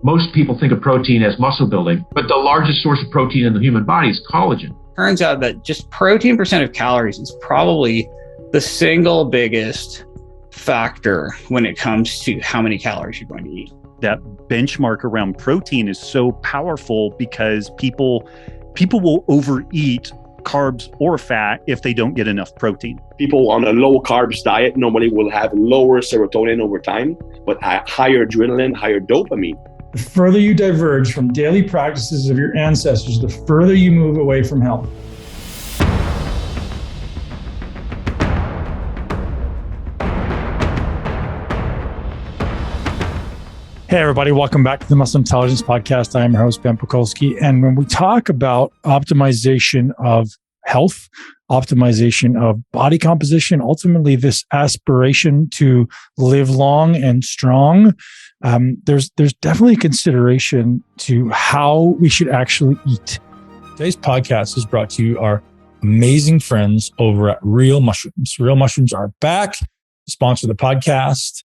Most people think of protein as muscle building, but the largest source of protein in the human body is collagen. Turns out that just protein percent of calories is probably the single biggest factor when it comes to how many calories you're going to eat. That benchmark around protein is so powerful because people will overeat carbs or fat if they don't get enough protein. People on a low carbs diet normally will have lower serotonin over time, but higher adrenaline, higher dopamine. The further you diverge from daily practices of your ancestors, the further you move away from health. Hey, everybody. Welcome back to the Muscle Intelligence Podcast. I am your host, Ben Pakulski. And when we talk about optimization of health, optimization of body composition, ultimately this aspiration to live long and strong, there's definitely a consideration to how we should actually eat. Today's podcast is brought to you our amazing friends over at Real Mushrooms. Real Mushrooms are back to sponsor the podcast.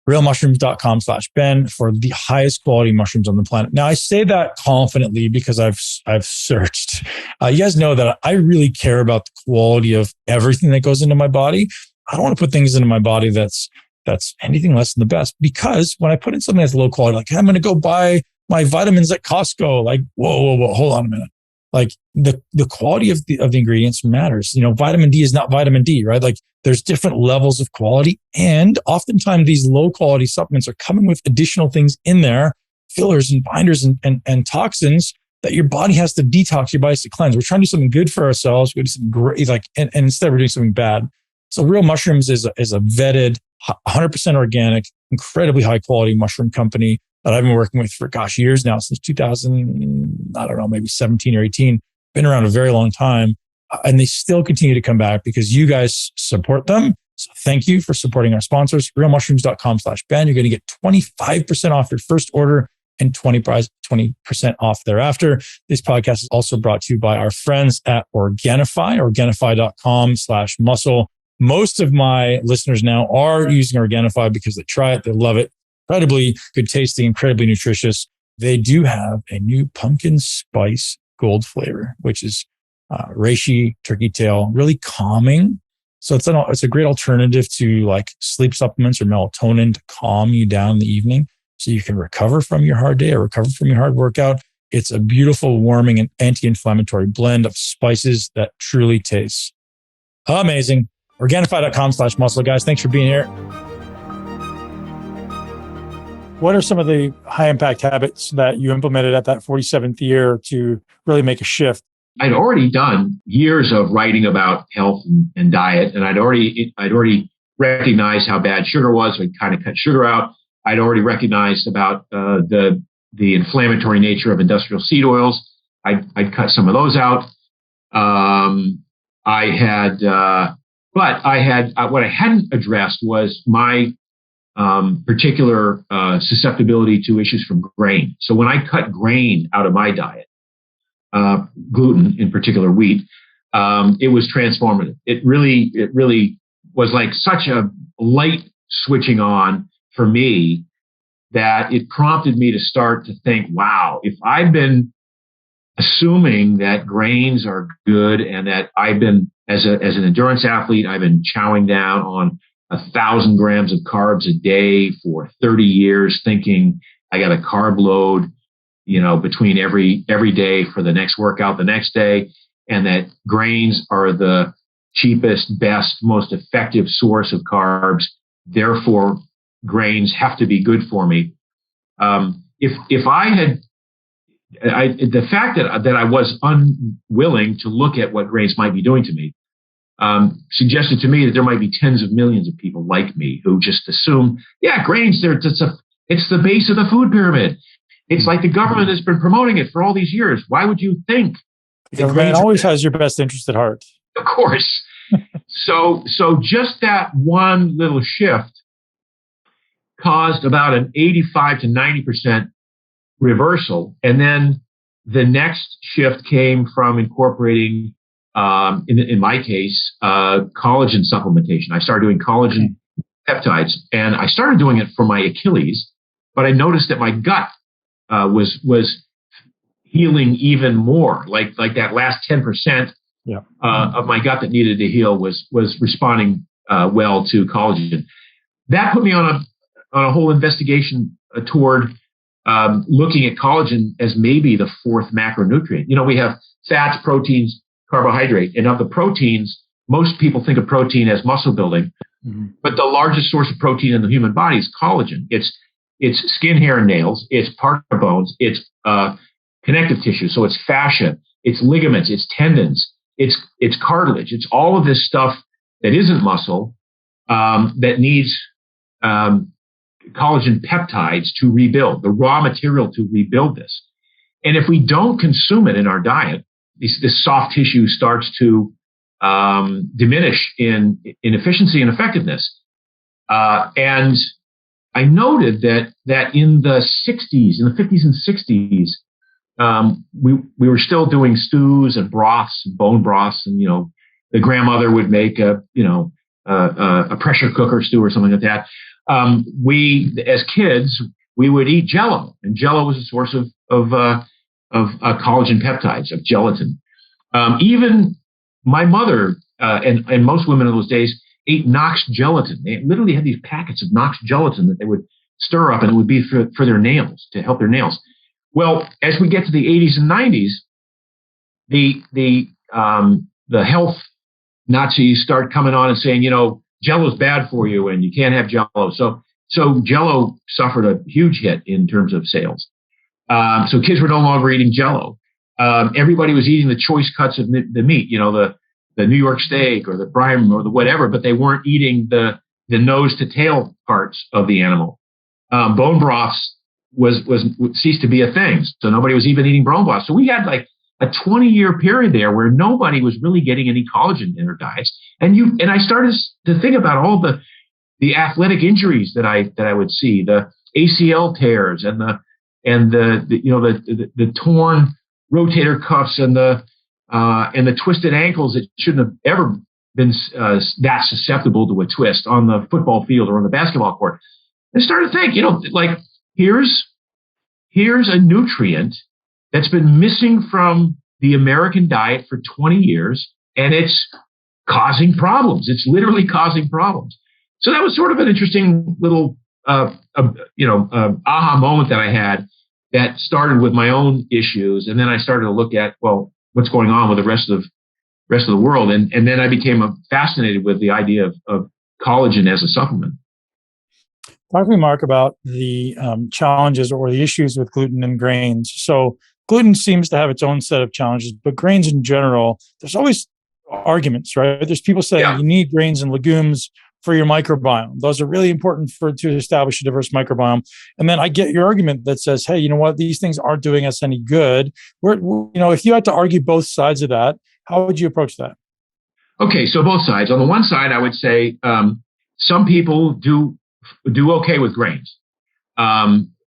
realmushrooms.com/Ben for the highest quality mushrooms on the planet. Now, I say that confidently because I've searched. You guys know that I really care about the quality of everything that goes into my body. I don't want to put things into my body that's anything less than the best, because when I put in something that's low quality, like, hey, I'm going to go buy my vitamins at Costco, like, whoa, hold on a minute. Like the quality of the ingredients matters. You know, vitamin D is not vitamin D, right? Like there's different levels of quality. And oftentimes these low quality supplements are coming with additional things in there, fillers and binders and toxins that your body has to detox, your body has to cleanse. We're trying to do something good for ourselves. We do something great, and instead we're doing something bad. So Real Mushrooms is a vetted, 100% organic, incredibly high quality mushroom company that I've been working with for, years now, since 2000, I don't know, maybe 17 or 18, been around a very long time. And they still continue to come back because you guys support them. So thank you for supporting our sponsors. realmushrooms.com/Ben. You're going to get 25% off your first order and 20% off thereafter. This podcast is also brought to you by our friends at Organifi, Organifi.com/muscle. Most of my listeners now are using Organifi because they try it, they love it. Incredibly good tasting, incredibly nutritious. They do have a new pumpkin spice gold flavor, which is reishi, turkey tail, really calming. So it's a great alternative to like sleep supplements or melatonin to calm you down in the evening so you can recover from your hard day or recover from your hard workout. It's a beautiful, warming and anti-inflammatory blend of spices that truly tastes amazing. Organifi.com/muscle. Guys, thanks for being here. What are some of the high impact habits that you implemented at that 47th year to really make a shift? I'd already done years of writing about health and diet, and I'd already recognized how bad sugar was. So I'd kind of cut sugar out. I'd already recognized about the inflammatory nature of industrial seed oils. I'd cut some of those out. What I hadn't addressed was my particular susceptibility to issues from grain. So when I cut grain out of my diet, gluten, in particular wheat, it was transformative. It really was like such a light switching on for me that it prompted me to start to think, wow, if I've been assuming that grains are good and that I've been, as an endurance athlete, I've been chowing down on 1,000 grams of carbs a day for 30 years, thinking I got a carb load, between every day for the next workout the next day, and that grains are the cheapest, best, most effective source of carbs. Therefore, grains have to be good for me. If I had, the fact that I was unwilling to look at what grains might be doing to me, suggested to me that there might be tens of millions of people like me who just assume, grains, it's the base of the food pyramid. It's like the government has been promoting it for all these years. Why would you think? The government always has your best interest at heart. Of course. So just that one little shift caused about an 85 to 90% reversal. And then the next shift came from incorporating, in my case, collagen supplementation. I started doing collagen peptides, and I started doing it for my Achilles, but I noticed that my gut was healing even more. Like that last 10% of my gut that needed to heal was responding well to collagen. That put me on a whole investigation toward looking at collagen as maybe the fourth macronutrient. We have fats, proteins, carbohydrate, and of the proteins, most people think of protein as muscle building, but the largest source of protein in the human body is collagen. It's skin, hair, and nails. It's part of bones. It's connective tissue. So it's fascia. It's ligaments. It's tendons. It's cartilage. It's all of this stuff that isn't muscle that needs collagen peptides to rebuild, the raw material to rebuild this. And if we don't consume it in our diet, this soft tissue starts to diminish in efficiency and effectiveness. And I noted that in the 60s, in the 50s and 60s, we were still doing stews and broths, and bone broths, and the grandmother would make a pressure cooker stew or something like that. We, as kids, we would eat Jell-O, and Jell-O was a source of collagen peptides, of gelatin. Even my mother and most women in those days ate Knox gelatin. They literally had these packets of Knox gelatin that they would stir up, and it would be for their nails, to help their nails. Well, as we get to the 80s and 90s, the health Nazis start coming on and saying, Jell-O's bad for you and you can't have Jell-O. So Jell-O suffered a huge hit in terms of sales. So kids were no longer eating Jell-O. Everybody was eating the choice cuts of the meat, the New York steak or the prime or the whatever, but they weren't eating the nose to tail parts of the animal. Bone broths ceased to be a thing. So nobody was even eating bone broth. So we had like a 20-year period there where nobody was really getting any collagen in their diets. And I started to think about all the athletic injuries that I would see, the ACL tears and the torn rotator cuffs and the twisted ankles that shouldn't have ever been that susceptible to a twist on the football field or on the basketball court. I started to think, here's a nutrient that's been missing from the American diet for 20 years, and it's causing problems. It's literally causing problems. So that was sort of an interesting little, aha moment that I had that started with my own issues, and then I started to look at, well, what's going on with the rest of the world, and then I became fascinated with the idea of collagen as a supplement. Talk to me, Mark, about the challenges or the issues with gluten and grains. So gluten seems to have its own set of challenges, but grains in general, there's always arguments, right? There's people saying you need grains and legumes for your microbiome. Those are really important to establish a diverse microbiome. And then I get your argument that says, hey, you know what? These things aren't doing us any good. If you had to argue both sides of that, how would you approach that? Okay, so both sides. On the one side, I would say some people do okay with grains.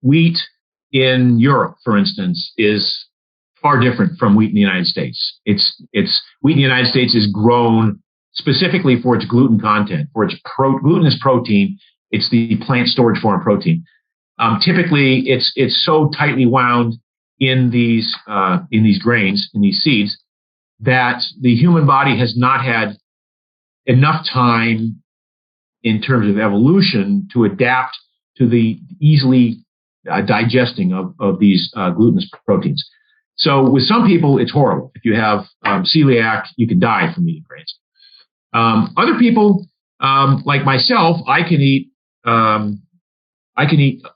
Wheat in Europe, for instance, is far different from wheat in the United States. It's wheat in the United States is grown specifically for its gluten content, for its gluten is protein. It's the plant storage form of protein. Typically, it's so tightly wound in these grains, in these seeds, that the human body has not had enough time in terms of evolution to adapt to the easily digesting of these glutinous proteins. So with some people, it's horrible. If you have celiac, you can die from eating grains. Other people, like myself, I can eat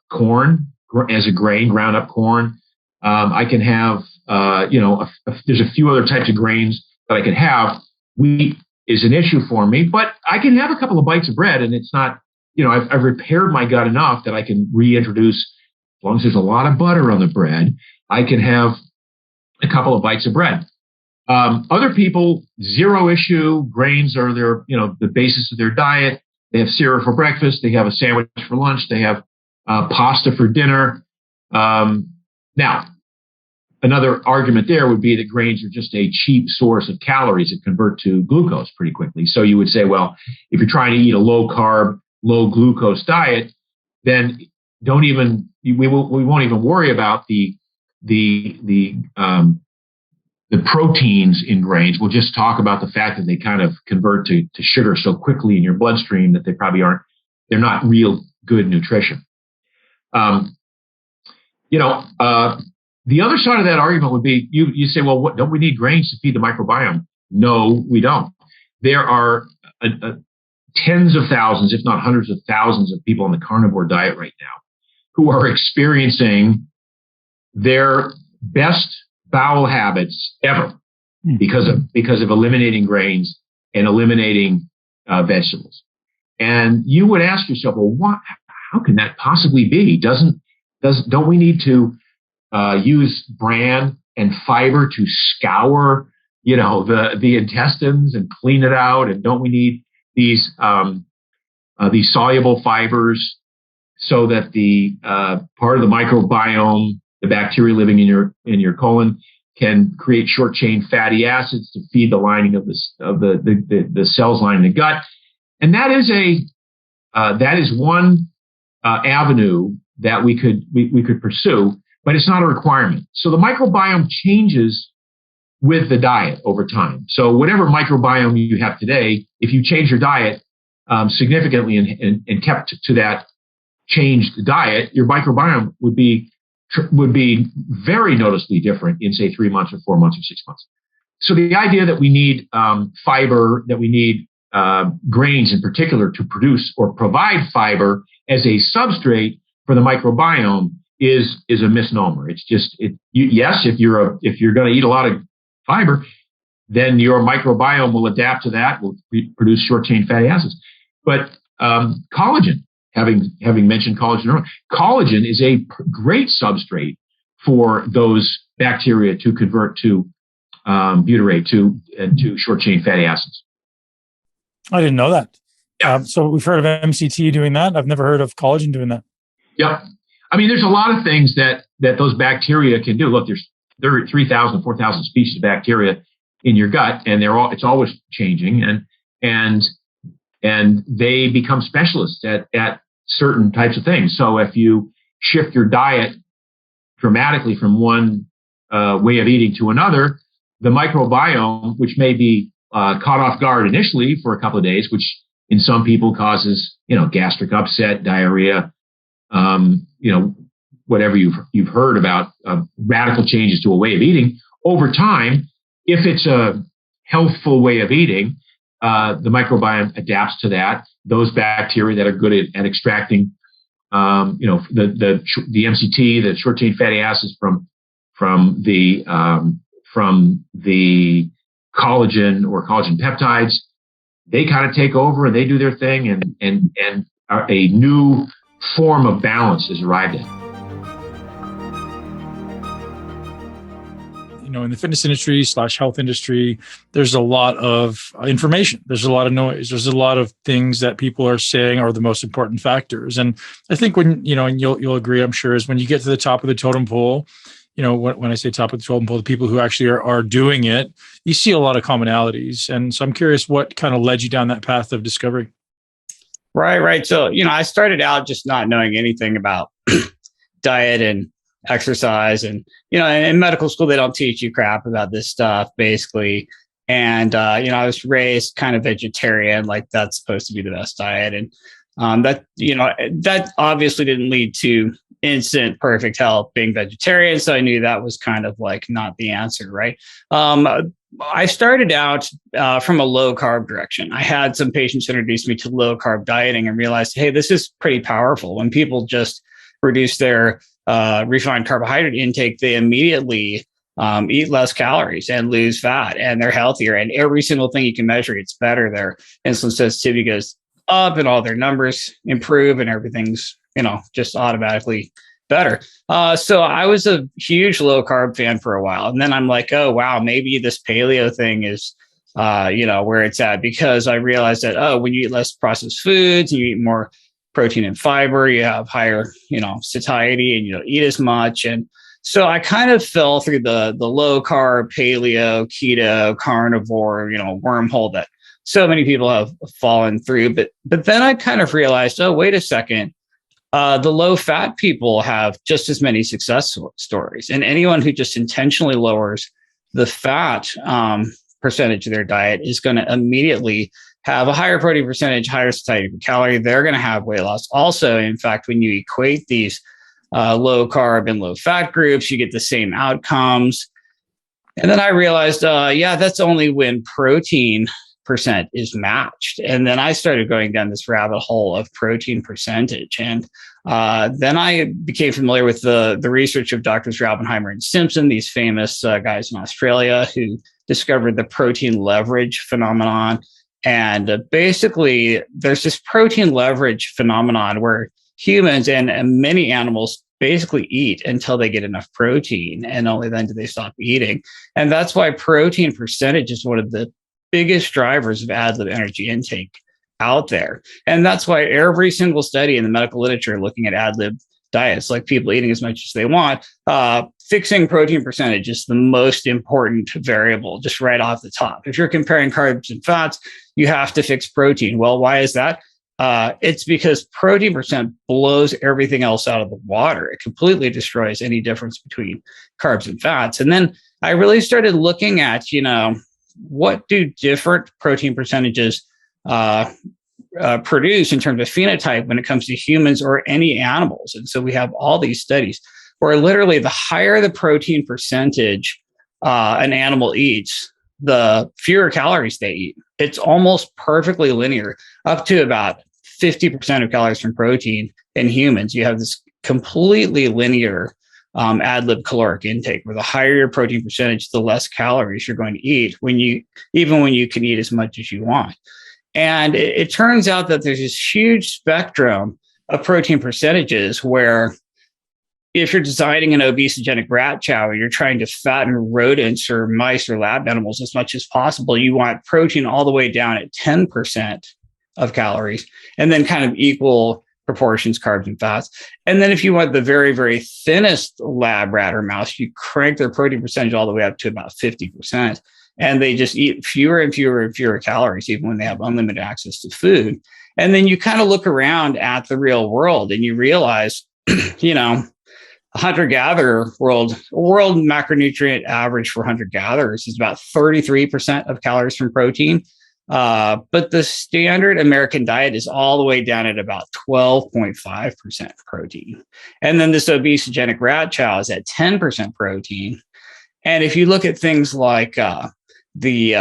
corn as a grain, ground up corn. I can have, there's a few other types of grains that I can have. Wheat is an issue for me, but I can have a couple of bites of bread, and it's not, I've repaired my gut enough that I can reintroduce, as long as there's a lot of butter on the bread, I can have a couple of bites of bread. Other people, zero issue. Grains are the basis of their diet. They have cereal for breakfast. They have a sandwich for lunch. They have pasta for dinner. Now, another argument there would be that grains are just a cheap source of calories that convert to glucose pretty quickly. So you would say, well, if you're trying to eat a low carb, low glucose diet, then don't even we won't even worry about the proteins in grains. We'll just talk about the fact that they kind of convert to sugar so quickly in your bloodstream that they're not real good nutrition. The other side of that argument would be you say, well, don't we need grains to feed the microbiome? No, we don't. There are tens of thousands, if not hundreds of thousands of people on the carnivore diet right now who are experiencing their best bowel habits ever because of eliminating grains and eliminating vegetables. And you would ask yourself, well, how can that possibly be? Don't we need to use bran and fiber to scour, the intestines and clean it out? And don't we need these soluble fibers so that the part of the microbiome, the bacteria living in your colon, can create short chain fatty acids to feed the lining of the cells lining the gut? And that is one avenue that we could pursue, but it's not a requirement. So the microbiome changes with the diet over time. So whatever microbiome you have today, if you change your diet significantly and kept to that changed diet, your microbiome would be very noticeably different in, say, 3 months or 4 months or 6 months. So the idea that we need fiber, that we need grains in particular to produce or provide fiber as a substrate for the microbiome is a misnomer. It's just yes, if you're going to eat a lot of fiber, then your microbiome will adapt to that, will produce short chain fatty acids. But collagen, having mentioned collagen earlier, collagen is a great substrate for those bacteria to convert to butyrate to short chain fatty acids. I didn't know that. Yeah. So we've heard of MCT doing that. I've never heard of collagen doing that. Yep. I mean, there's a lot of things that those bacteria can do. Look, there are 3,000, 4,000 species of bacteria in your gut, and it's always changing, and they become specialists at certain types of things. So if you shift your diet dramatically from one way of eating to another, the microbiome, which may be caught off guard initially for a couple of days, which in some people causes gastric upset, diarrhea, whatever you've heard about radical changes to a way of eating. Over time, if it's a healthful way of eating, the microbiome adapts to that. Those bacteria that are good at extracting, the MCT, the short chain fatty acids from the collagen or collagen peptides, they kind of take over and they do their thing, and a new form of balance is arrived at. In the fitness industry / health industry, there's a lot of information. There's a lot of noise. There's a lot of things that people are saying are the most important factors. And I think when, and you'll agree, I'm sure, is when you get to the top of the totem pole, when I say top of the totem pole, the people who actually are doing it, you see a lot of commonalities. And so I'm curious what kind of led you down that path of discovery. Right. So, I started out just not knowing anything about diet and exercise, and in medical school they don't teach you crap about this stuff basically. And I was raised kind of vegetarian, like that's supposed to be the best diet, and that obviously didn't lead to instant perfect health being vegetarian. So I knew that was kind of like not the answer, right? I started out from a low carb direction. I had some patients introduce me to low carb dieting and realized, hey, this is pretty powerful. When people just reduce their refined carbohydrate intake, they immediately eat less calories and lose fat, and they're healthier. And every single thing you can measure, it's better. Their insulin sensitivity goes up, and all their numbers improve, and everything's just automatically better. So I was a huge low carb fan for a while, and then I'm like, oh wow, maybe this paleo thing is where it's at, because I realized that when you eat less processed foods, you eat more protein and fiber, you have higher, satiety, and you don't eat as much. And so I kind of fell through the low carb, paleo, keto, carnivore, wormhole that so many people have fallen through. But then I kind of realized, oh, wait a second. The low fat people have just as many success stories. And anyone who just intentionally lowers the fat percentage of their diet is going to immediately have a higher protein percentage, higher satiety per calorie. They're going to have weight loss. Also, in fact, when you equate these low carb and low fat groups, you get the same outcomes. And then I realized, that's only when protein percent is matched. And then I started going down this rabbit hole of protein percentage. And then I became familiar with the research of Drs. Raubenheimer and Simpson, these famous guys in Australia who discovered the protein leverage phenomenon. And basically, there's this protein leverage phenomenon where humans and many animals basically eat until they get enough protein, and only then do they stop eating. And that's why protein percentage is one of the biggest drivers of ad lib energy intake out there. And that's why every single study in the medical literature looking at ad lib diets, like people eating as much as they want, fixing protein percentage is the most important variable, just right off the top. If you're comparing carbs and fats, you have to fix protein. Well, why is that? It's because protein percent blows everything else out of the water. It completely destroys any difference between carbs and fats. And then I really started looking at, what do different protein percentages produce in terms of phenotype when it comes to humans or any animals. And so we have all these studies where literally the higher the protein percentage an animal eats, the fewer calories they eat. It's almost perfectly linear, up to about 50% of calories from protein in humans. You have this completely linear ad lib caloric intake, where the higher your protein percentage, the less calories you're going to eat even when you can eat as much as you want. And it turns out that there's this huge spectrum of protein percentages where if you're designing an obesogenic rat chow, you're trying to fatten rodents or mice or lab animals as much as possible, you want protein all the way down at 10% of calories, and then kind of equal proportions, carbs and fats. And then if you want the very, very thinnest lab rat or mouse, you crank their protein percentage all the way up to about 50%. And they just eat fewer and fewer and fewer calories, even when they have unlimited access to food. And then you kind of look around at the real world and you realize, hunter-gatherer world macronutrient average for hunter-gatherers is about 33% of calories from protein. But the standard American diet is all the way down at about 12.5% protein. And then this obesogenic rat chow is at 10% protein. And if you look at things like the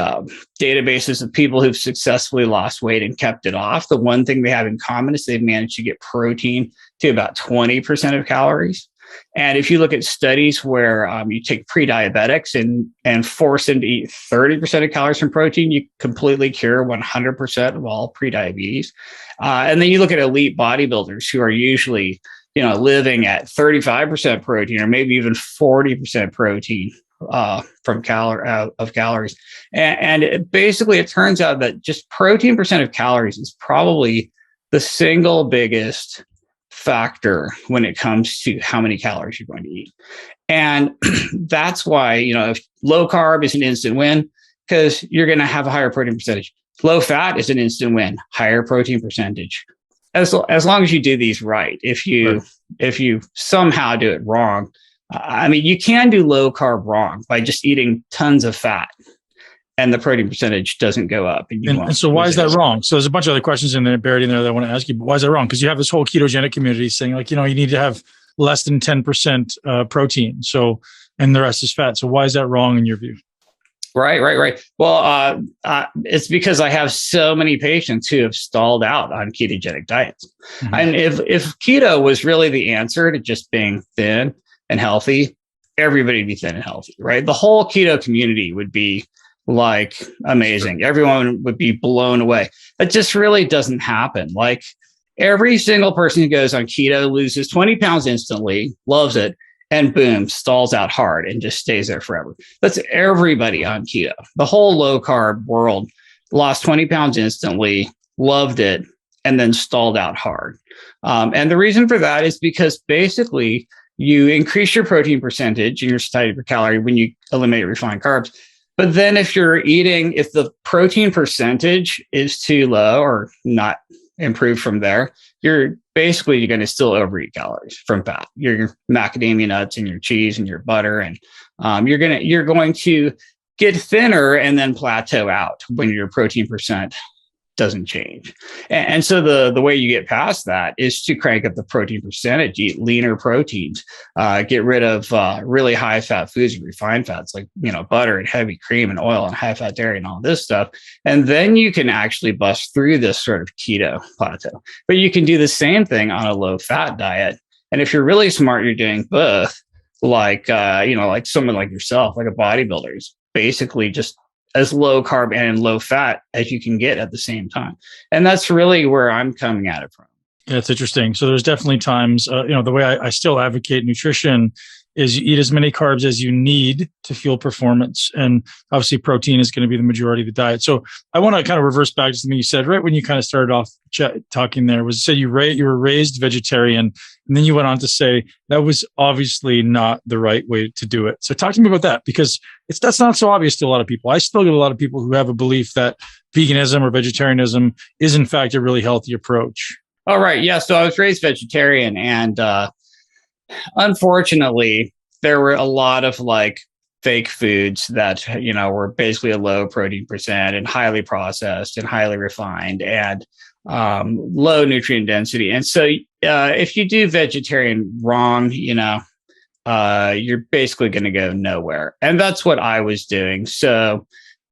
databases of people who've successfully lost weight and kept it off, the one thing they have in common is they've managed to get protein to about 20% of calories. And if you look at studies where you take pre-diabetics and force them to eat 30% of calories from protein, you completely cure 100% of all pre-diabetes. And then you look at elite bodybuilders who are usually, living at 35% protein or maybe even 40% protein from calories. And it turns out that just protein percent of calories is probably the single biggest factor when it comes to how many calories you're going to eat. And that's why, if low carb is an instant win, because you're going to have a higher protein percentage. Low fat is an instant win, higher protein percentage. As long as you do these right. If you somehow do it wrong, you can do low carb wrong by just eating tons of fat, and the protein percentage doesn't go up. And so why is that wrong? So there's a bunch of other questions buried in there that I want to ask you, but why is that wrong? Because you have this whole ketogenic community saying you need to have less than 10% protein. So, and the rest is fat. So why is that wrong in your view? Right. Well, it's because I have so many patients who have stalled out on ketogenic diets. Mm-hmm. And if keto was really the answer to just being thin and healthy, everybody would be thin and healthy, right? The whole keto community would be amazing. Sure. Everyone would be blown away. That just really doesn't happen. Every single person who goes on keto loses 20 pounds instantly, loves it, and boom, stalls out hard and just stays there forever. That's everybody on keto. The whole low carb world lost 20 pounds instantly, loved it, and then stalled out hard. And the reason for that is because basically you increase your protein percentage and your satiety per calorie when you eliminate refined carbs. But then if the protein percentage is too low or not improved from there, you're basically going to still overeat calories from fat. Your macadamia nuts and your cheese and your butter, and you're going to get thinner and then plateau out when your protein percent doesn't change. And so the way you get past that is to crank up the protein percentage, eat leaner proteins, get rid of really high fat foods and refined fats like, butter and heavy cream and oil and high fat dairy and all this stuff. And then you can actually bust through this sort of keto plateau. But you can do the same thing on a low fat diet. And if you're really smart, you're doing both, like someone like yourself, like a bodybuilder, is basically just as low carb and low fat as you can get at the same time. And that's really where I'm coming at it from. Yeah, it's interesting. So there's definitely times, the way I still advocate nutrition is you eat as many carbs as you need to fuel performance. And obviously protein is going to be the majority of the diet. So I want to kind of reverse back to something you said right when you kind of started off talking there, was you said you were raised vegetarian. And then you went on to say that was obviously not the right way to do it. So talk to me about that, because that's not so obvious to a lot of people. I still get a lot of people who have a belief that veganism or vegetarianism is in fact a really healthy approach. Oh, right. Yeah. So I was raised vegetarian, and unfortunately, there were a lot of fake foods that, were basically a low protein percent and highly processed and highly refined and low nutrient density. And so if you do vegetarian wrong, you're basically going to go nowhere. And that's what I was doing. So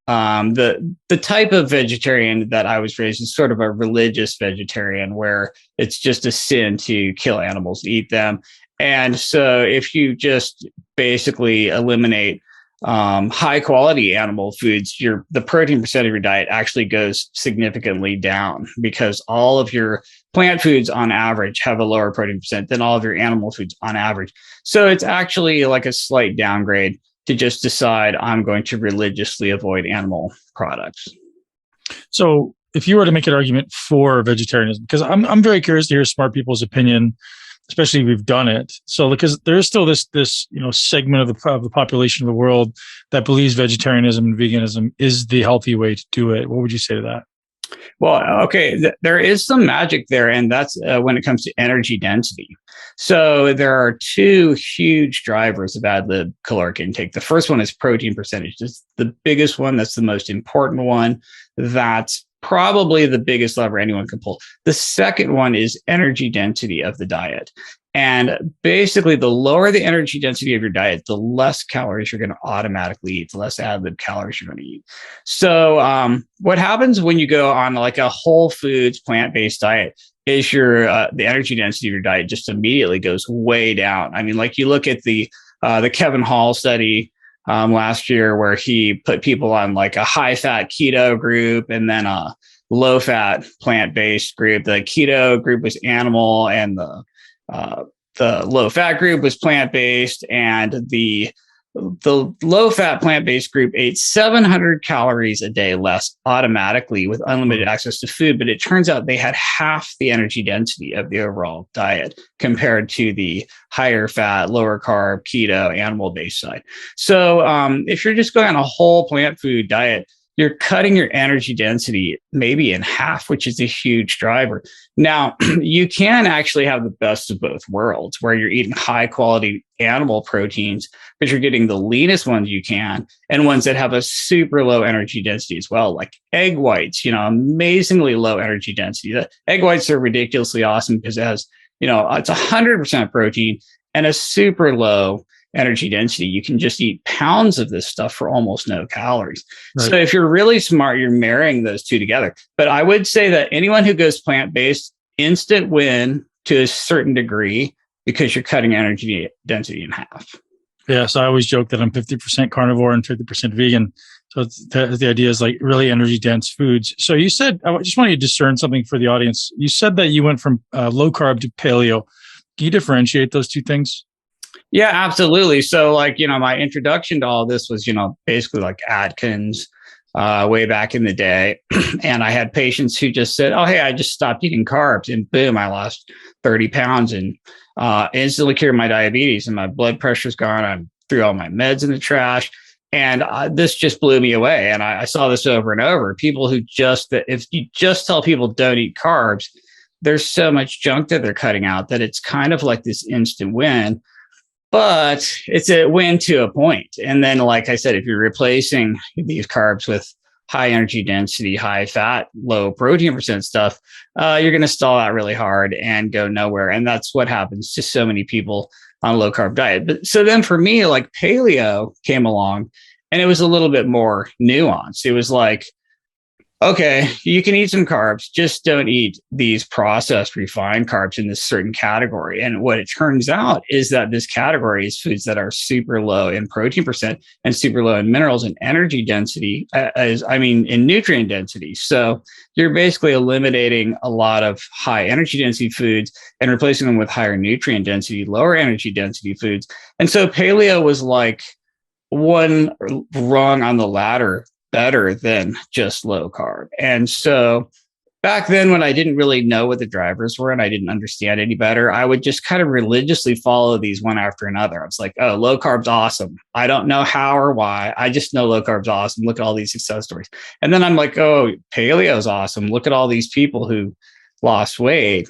the type of vegetarian that I was raised is sort of a religious vegetarian, where it's just a sin to kill animals, eat them. And so if you just basically eliminate high quality animal foods, the protein percent of your diet actually goes significantly down, because all of your plant foods on average have a lower protein percent than all of your animal foods on average. So it's actually like a slight downgrade to just decide I'm going to religiously avoid animal products. So if you were to make an argument for vegetarianism, because I'm very curious to hear smart people's opinion, especially if we've done it. So because there is still this segment of the population of the world that believes vegetarianism and veganism is the healthy way to do it. What would you say to that? Well, okay, there is some magic there, and that's when it comes to energy density. So there are two huge drivers of ad lib caloric intake. The first one is protein percentage. It's the biggest one. That's the most important one. That's probably the biggest lever anyone can pull. The second one is energy density of the diet. And basically, the lower the energy density of your diet, the less calories you're going to automatically eat, the less ad lib calories you're going to eat. So what happens when you go on like a whole foods plant-based diet is the energy density of your diet just immediately goes way down. I mean, like you look at the Kevin Hall study last year, where he put people on like a high fat keto group and then a low fat plant-based group. The keto group was animal, and the low fat group was plant-based, and the low fat plant-based group ate 700 calories a day less automatically with unlimited access to food. But it turns out they had half the energy density of the overall diet compared to the higher fat, lower carb, keto, animal-based side. So if you're just going on a whole plant food diet, you're cutting your energy density maybe in half, which is a huge driver. Now, you can actually have the best of both worlds, where you're eating high quality animal proteins, but you're getting the leanest ones you can, and ones that have a super low energy density as well, like egg whites, amazingly low energy density. The egg whites are ridiculously awesome because it has, it's 100% protein and a super low energy density. You can just eat pounds of this stuff for almost no calories. Right. So if you're really smart, you're marrying those two together. But I would say that anyone who goes plant-based, instant win to a certain degree, because you're cutting energy density in half. Yeah. So I always joke that I'm 50% carnivore and 50% vegan. So the idea is like really energy dense foods. So you said, I just want you to discern something for the audience. You said that you went from low carb to paleo. Can you differentiate those two things? Yeah, absolutely. So my introduction to all this was, basically like Atkins way back in the day. And I had patients who just said, oh, hey, I just stopped eating carbs, and boom, I lost 30 pounds and instantly cured my diabetes, and my blood pressure's gone. I threw all my meds in the trash. And this just blew me away. And I saw this over and over. People who if you just tell people don't eat carbs, there's so much junk that they're cutting out that it's kind of like this instant win, but it's a win to a point. And then, like I said, if you're replacing these carbs with high energy density, high fat, low protein percent stuff, you're going to stall out really hard and go nowhere. And that's what happens to so many people on a low carb diet. But so then for me, like paleo came along and it was a little bit more nuanced. It was like, okay, you can eat some carbs, just don't eat these processed refined carbs in this certain category. And what it turns out is that this category is foods that are super low in protein percent and super low in minerals and energy density, in nutrient density. So you're basically eliminating a lot of high energy density foods and replacing them with higher nutrient density, lower energy density foods. And so paleo was like one rung on the ladder better than just low carb. And so back then, when I didn't really know what the drivers were and I didn't understand any better, I would just kind of religiously follow these one after another. I was like, oh, low carb's awesome. I don't know how or why. I just know low carb's awesome. Look at all these success stories. And then I'm like, oh, paleo's awesome. Look at all these people who lost weight.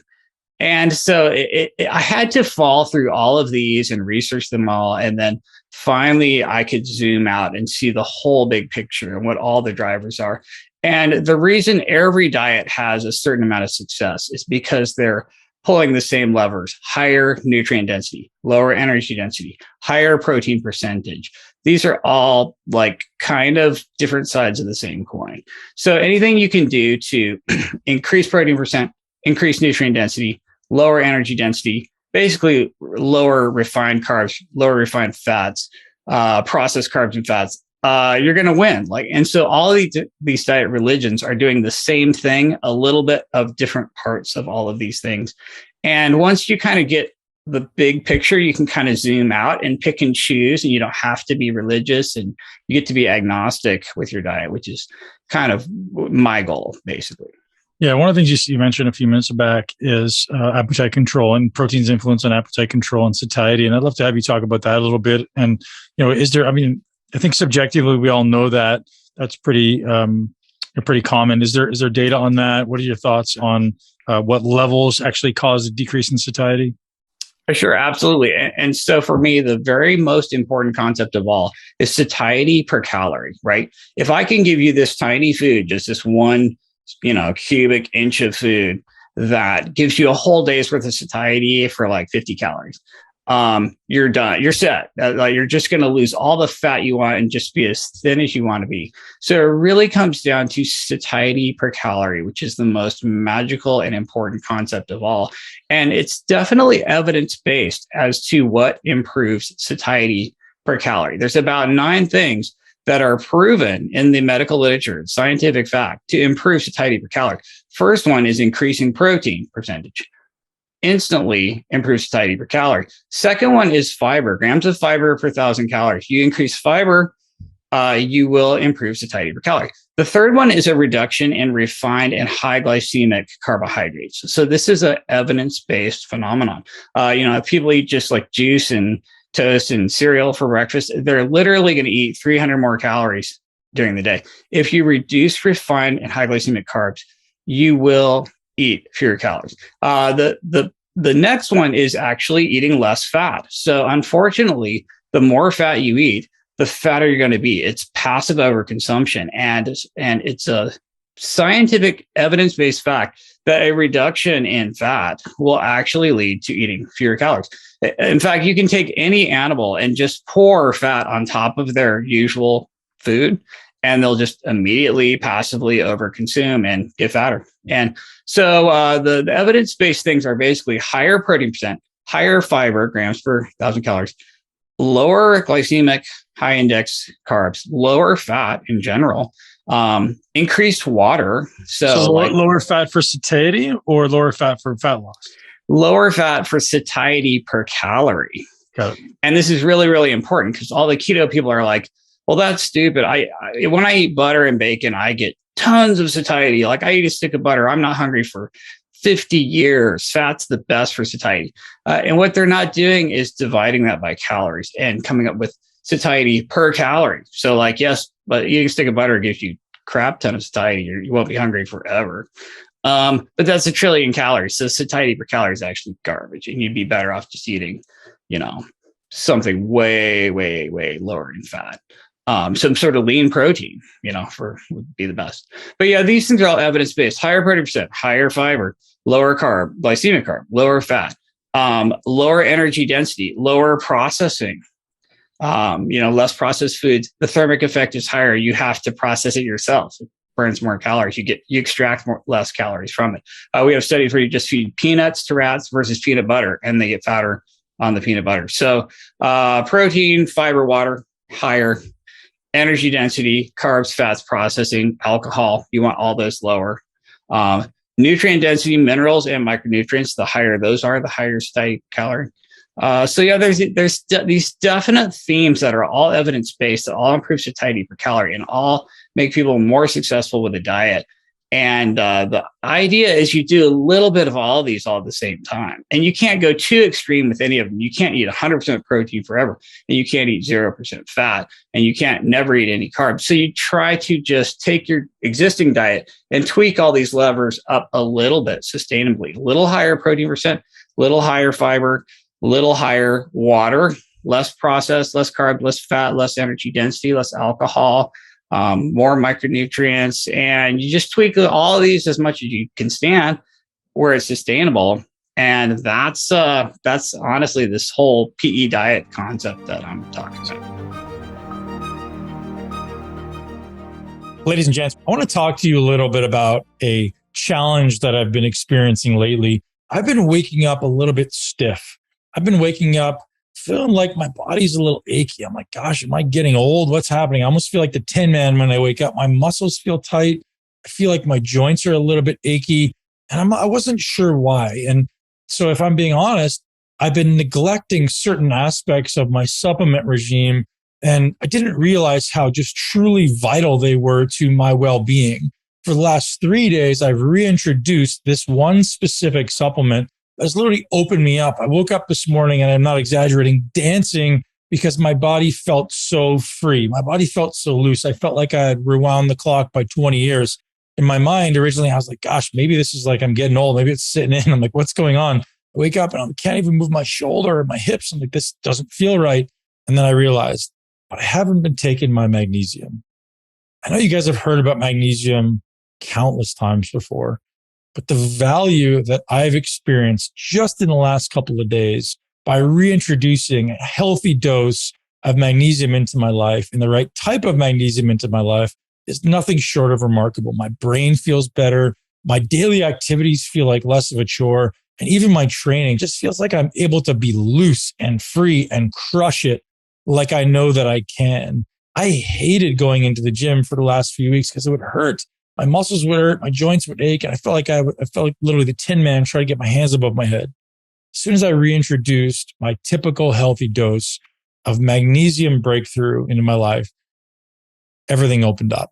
And so I had to fall through all of these and research them all. And then finally, I could zoom out and see the whole big picture and what all the drivers are. And the reason every diet has a certain amount of success is because they're pulling the same levers: higher nutrient density, lower energy density, higher protein percentage. These are all like kind of different sides of the same coin. So anything you can do to increase protein percent, increase nutrient density, lower energy density, basically lower refined carbs, lower refined fats, processed carbs and fats, you're going to win. And so all of these diet religions are doing the same thing, a little bit of different parts of all of these things. And once you kind of get the big picture, you can kind of zoom out and pick and choose, and you don't have to be religious, and you get to be agnostic with your diet, which is kind of my goal, basically. Yeah, one of the things you mentioned a few minutes back is appetite control and protein's influence on appetite control and satiety. And I'd love to have you talk about that a little bit. And, is there, I think subjectively, we all know that that's pretty common. Is there data on that? What are your thoughts on what levels actually cause a decrease in satiety? Sure, absolutely. And so for me, the very most important concept of all is satiety per calorie, right? If I can give you this tiny food, just this one cubic inch of food that gives you a whole day's worth of satiety for like 50 calories, you're done. You're set. You're just going to lose all the fat you want and just be as thin as you want to be. So it really comes down to satiety per calorie, which is the most magical and important concept of all. And it's definitely evidence-based as to what improves satiety per calorie. There's about 9 things that are proven in the medical literature, scientific fact, to improve satiety per calorie. First one is increasing protein percentage. Instantly improves satiety per calorie. Second one is fiber, grams of fiber per 1,000 calories. You increase fiber, you will improve satiety per calorie. The third one is a reduction in refined and high glycemic carbohydrates. So this is an evidence-based phenomenon. If people eat just like juice and toast and cereal for breakfast, they're literally going to eat 300 more calories during the day. If you reduce refined and high glycemic carbs, you will eat fewer calories. The next one is actually eating less fat. So unfortunately, the more fat you eat, the fatter you're going to be. It's passive overconsumption, and it's a scientific evidence-based fact that a reduction in fat will actually lead to eating fewer calories. In fact, you can take any animal and just pour fat on top of their usual food, and they'll just immediately passively overconsume and get fatter. And so the evidence-based things are basically higher protein percent, higher fiber, grams per 1,000 calories, lower glycemic, high index carbs, lower fat in general, increased water. So lower fat for satiety or lower fat for fat loss? Lower fat for satiety per calorie. Got it. And this is really, really important because all the keto people are like, well, that's stupid. When I eat butter and bacon, I get tons of satiety. Like I eat a stick of butter. I'm not hungry for 50 years. Fat's the best for satiety. And what they're not doing is dividing that by calories and coming up with satiety per calorie. So like, yes, but eating a stick of butter gives you crap ton of satiety. You won't be hungry forever. But that's 1 trillion calories. So satiety per calorie is actually garbage. And you'd be better off just eating, something way, way, way lower in fat. Some sort of lean protein, would be the best. But yeah, these things are all evidence-based. Higher protein percent, higher fiber, lower carb, glycemic carb, lower fat, lower energy density, lower processing, less processed foods. The thermic effect is higher. You have to process it yourself. It burns more calories. You extract less calories from it. We have studies where you just feed peanuts to rats versus peanut butter, and they get fatter on the peanut butter. So protein, fiber, water, higher. Energy density, carbs, fats, processing, alcohol, you want all those lower. Nutrient density, minerals, and micronutrients, the higher those are, the higher satiety calorie. So yeah, there's these definite themes that are all evidence-based, that all improve satiety per calorie and all make people more successful with a diet. And the idea is you do a little bit of all of these all at the same time. And you can't go too extreme with any of them. You can't eat 100% protein forever, and you can't eat 0% fat, and you can't never eat any carbs. So you try to just take your existing diet and tweak all these levers up a little bit sustainably. A little higher protein percent, little higher fiber, little higher water, less processed, less carb, less fat, less energy density, less alcohol, more micronutrients, and you just tweak all of these as much as you can stand where it's sustainable. And that's honestly this whole PE diet concept that I'm talking about. Ladies and gents, I want to talk to you a little bit about a challenge that I've been experiencing lately. I've been waking up a little bit stiff. I've been waking up feeling like my body's a little achy. I'm like, gosh, am I getting old? What's happening? I almost feel like the Tin Man when I wake up. My muscles feel tight. I feel like my joints are a little bit achy, and I wasn't sure why. And so if I'm being honest, I've been neglecting certain aspects of my supplement regime, and I didn't realize how just truly vital they were to my well-being. For the last 3 days, I've reintroduced this one specific supplement that's literally opened me up. I woke up this morning, and I'm not exaggerating, dancing because my body felt so free. My body felt so loose. I felt like I had rewound the clock by 20 years. In my mind, originally, I was like, gosh, maybe this is like I'm getting old. Maybe it's sitting in. I'm like, what's going on? I wake up and I can't even move my shoulder or my hips. I'm like, this doesn't feel right. And then I realized, but I haven't been taking my magnesium. I know you guys have heard about magnesium countless times before. But the value that I've experienced just in the last couple of days by reintroducing a healthy dose of magnesium into my life and the right type of magnesium into my life is nothing short of remarkable. My brain feels better. My daily activities feel like less of a chore. And even my training just feels like I'm able to be loose and free and crush it like I know that I can. I hated going into the gym for the last few weeks because it would hurt. My muscles would hurt, my joints would ache, and I felt like literally the Tin Man trying to get my hands above my head. As soon as I reintroduced my typical healthy dose of magnesium breakthrough into my life, everything opened up.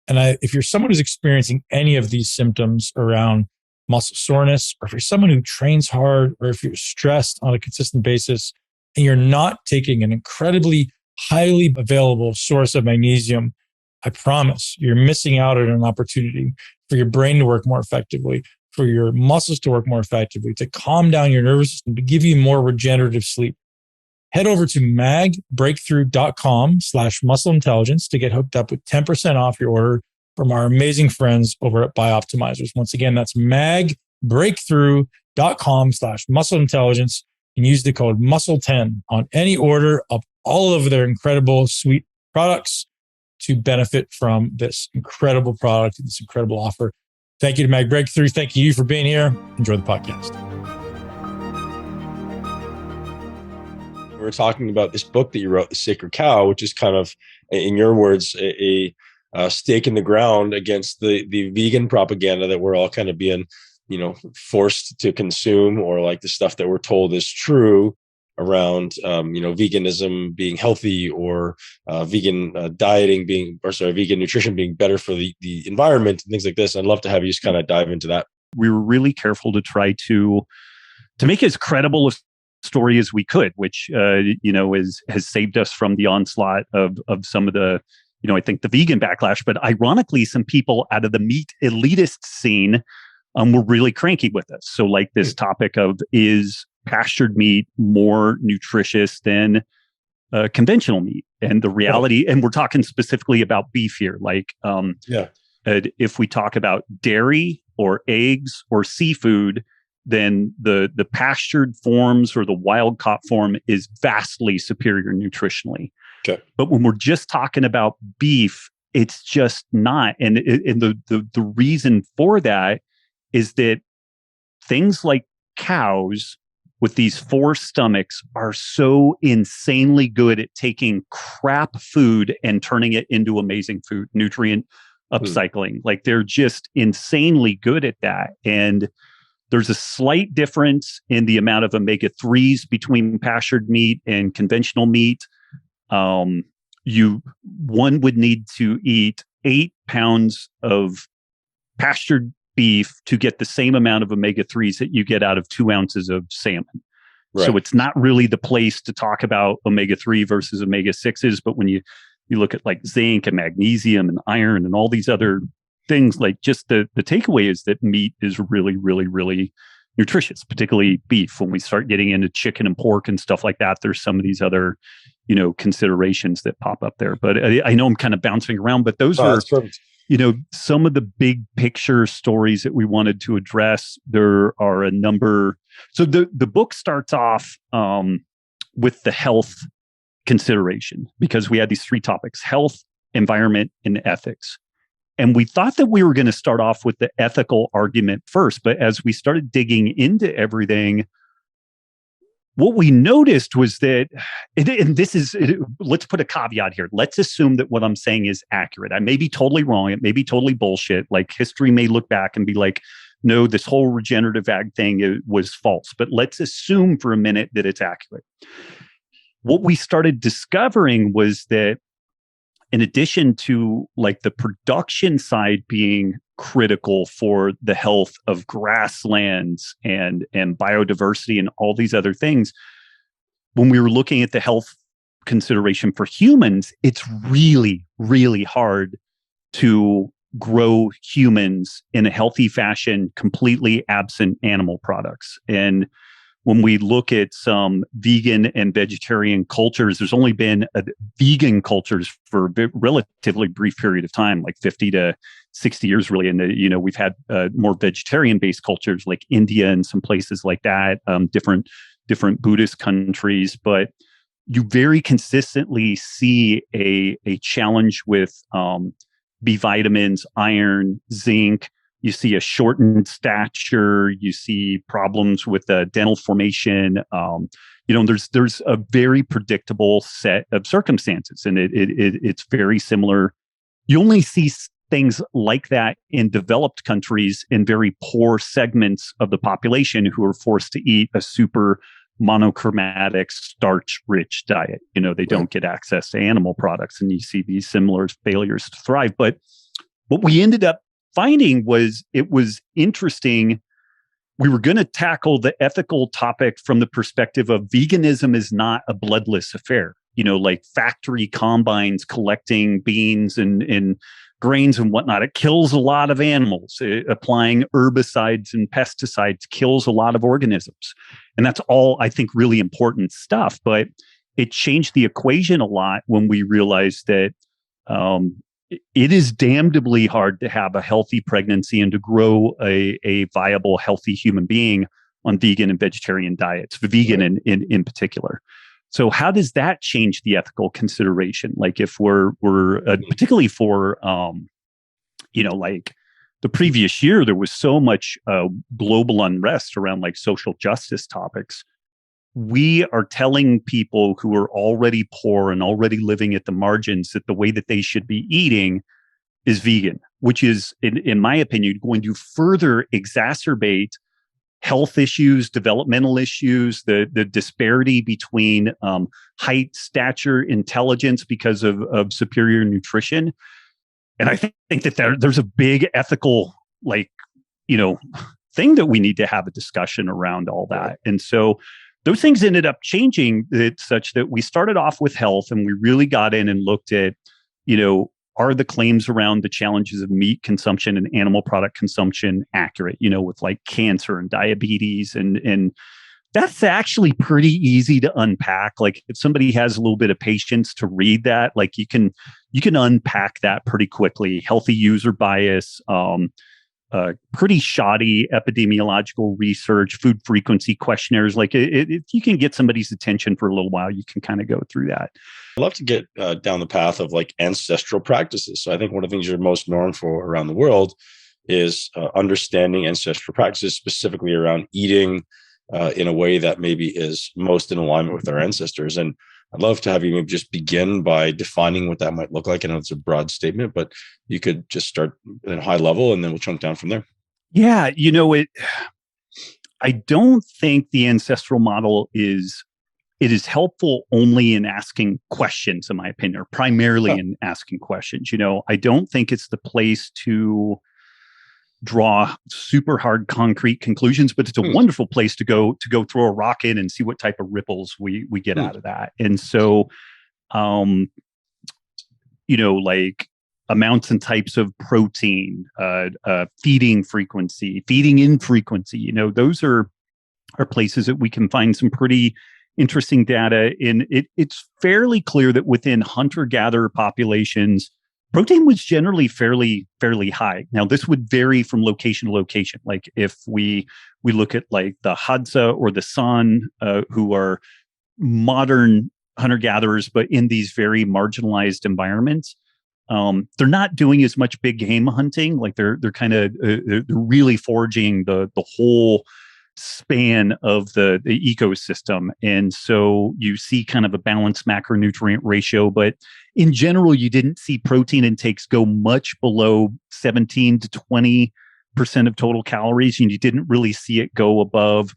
And if you're someone who's experiencing any of these symptoms around muscle soreness, or if you're someone who trains hard, or if you're stressed on a consistent basis, and you're not taking an incredibly highly available source of magnesium, I promise you're missing out on an opportunity for your brain to work more effectively, for your muscles to work more effectively, to calm down your nervous system, to give you more regenerative sleep. Head over to magbreakthrough.com/muscle intelligence to get hooked up with 10% off your order from our amazing friends over at Bioptimizers. Once again, that's magbreakthrough.com/muscle intelligence and use the code muscle10 on any order of all of their incredible suite products to benefit from this incredible product and this incredible offer. Thank you to Mag Breakthrough. Thank you for being here. Enjoy the podcast. We're talking about this book that you wrote, The Sacred Cow, which is kind of, in your words, a stake in the ground against the vegan propaganda that we're all kind of being, forced to consume, or like the stuff that we're told is true around, veganism being healthy, or vegan vegan nutrition being better for the environment and things like this. I'd love to have you just kind of dive into that. We were really careful to try to make as credible a story as we could, which, has saved us from the onslaught of some of the, I think the vegan backlash. But ironically, some people out of the meat elitist scene were really cranky with us. So like this topic of, is pastured meat more nutritious than conventional meat? And the reality, and we're talking specifically about beef here, like if we talk about dairy or eggs or seafood, then the pastured forms or the wild caught form is vastly superior nutritionally. Okay. But when we're just talking about beef, it's just not. And the reason for that is that things like cows with these 4 stomachs are so insanely good at taking crap food and turning it into amazing food, nutrient upcycling. Like they're just insanely good at that. And there's a slight difference in the amount of omega-3s between pastured meat and conventional meat. One would need to eat 8 pounds of pastured beef to get the same amount of omega-3s that you get out of 2 ounces of salmon. Right. So it's not really the place to talk about omega-3 versus omega-6s, but when you look at like zinc and magnesium and iron and all these other things, like just the takeaway is that meat is really, really, really nutritious, particularly beef. When we start getting into chicken and pork and stuff like that, there's some of these other, considerations that pop up there. But I know I'm kind of bouncing around, but those are, some of the big picture stories that we wanted to address. There are a number. So the book starts off with the health consideration, because we had these 3 topics: health, environment, and ethics. And we thought that we were going to start off with the ethical argument first. But as we started digging into everything, what we noticed was that, let's put a caveat here. Let's assume that what I'm saying is accurate. I may be totally wrong. It may be totally bullshit. Like history may look back and be like, no, this whole regenerative ag thing was false. But let's assume for a minute that it's accurate. What we started discovering was that in addition to like the production side being critical for the health of grasslands and biodiversity and all these other things, when we were looking at the health consideration for humans, it's really, really hard to grow humans in a healthy fashion, completely absent animal products. And when we look at some vegan and vegetarian cultures, there's only been vegan cultures for a relatively brief period of time, like 50 to 60 years, really. And, we've had more vegetarian-based cultures like India and some places like that, different Buddhist countries. But you very consistently see a challenge with B vitamins, iron, zinc. You see a shortened stature. You see problems with dental formation. There's a very predictable set of circumstances, and it's very similar. You only see things like that in developed countries in very poor segments of the population who are forced to eat a super monochromatic, starch-rich diet. They don't get access to animal products, and you see these similar failures to thrive. But what we ended up finding was, it was interesting. We were going to tackle the ethical topic from the perspective of veganism is not a bloodless affair. Like factory combines collecting beans and grains and whatnot. It kills a lot of animals. Applying herbicides and pesticides kills a lot of organisms. And that's all, I think, really important stuff. But it changed the equation a lot when we realized that it is damnably hard to have a healthy pregnancy and to grow a viable, healthy human being on vegan and vegetarian diets, vegan in particular. So how does that change the ethical consideration? Like if we're particularly for, like the previous year, there was so much global unrest around like social justice topics. We are telling people who are already poor and already living at the margins that the way that they should be eating is vegan, which is, in my opinion, going to further exacerbate health issues, developmental issues, the disparity between height, stature, intelligence because of superior nutrition. And I think that there's a big ethical, thing that we need to have a discussion around all that. And so those things ended up changing it such that we started off with health, and we really got in and looked at, are the claims around the challenges of meat consumption and animal product consumption accurate, with like cancer and diabetes and that's actually pretty easy to unpack. Like if somebody has a little bit of patience to read that, like you can unpack that pretty quickly. Healthy user bias, pretty shoddy epidemiological research, food frequency questionnaires. Like if you can get somebody's attention for a little while, you can kind of go through that. I'd love to get down the path of like ancestral practices. So I think one of the things you're most known for around the world is understanding ancestral practices, specifically around eating in a way that maybe is most in alignment with our ancestors. And I'd love to have you maybe just begin by defining what that might look like. I know it's a broad statement, but you could just start at a high level and then we'll chunk down from there. Yeah, I don't think the ancestral model is helpful only in asking questions, in my opinion, or primarily in asking questions. I don't think it's the place to draw super hard concrete conclusions, but it's a wonderful place to go throw a rock in and see what type of ripples we get out of that. And so like amounts and types of protein, feeding frequency, feeding infrequency, those are places that we can find some pretty interesting data in. It's fairly clear that within hunter-gatherer populations, protein was generally fairly high. Now, this would vary from location to location. Like if we look at like the Hadza or the San, who are modern hunter-gatherers, but in these very marginalized environments, they're not doing as much big game hunting. Like they're kind of they're really foraging the whole span of the ecosystem. And so you see kind of a balanced macronutrient ratio, but in general, you didn't see protein intakes go much below 17 to 20% of total calories. And you didn't really see it go above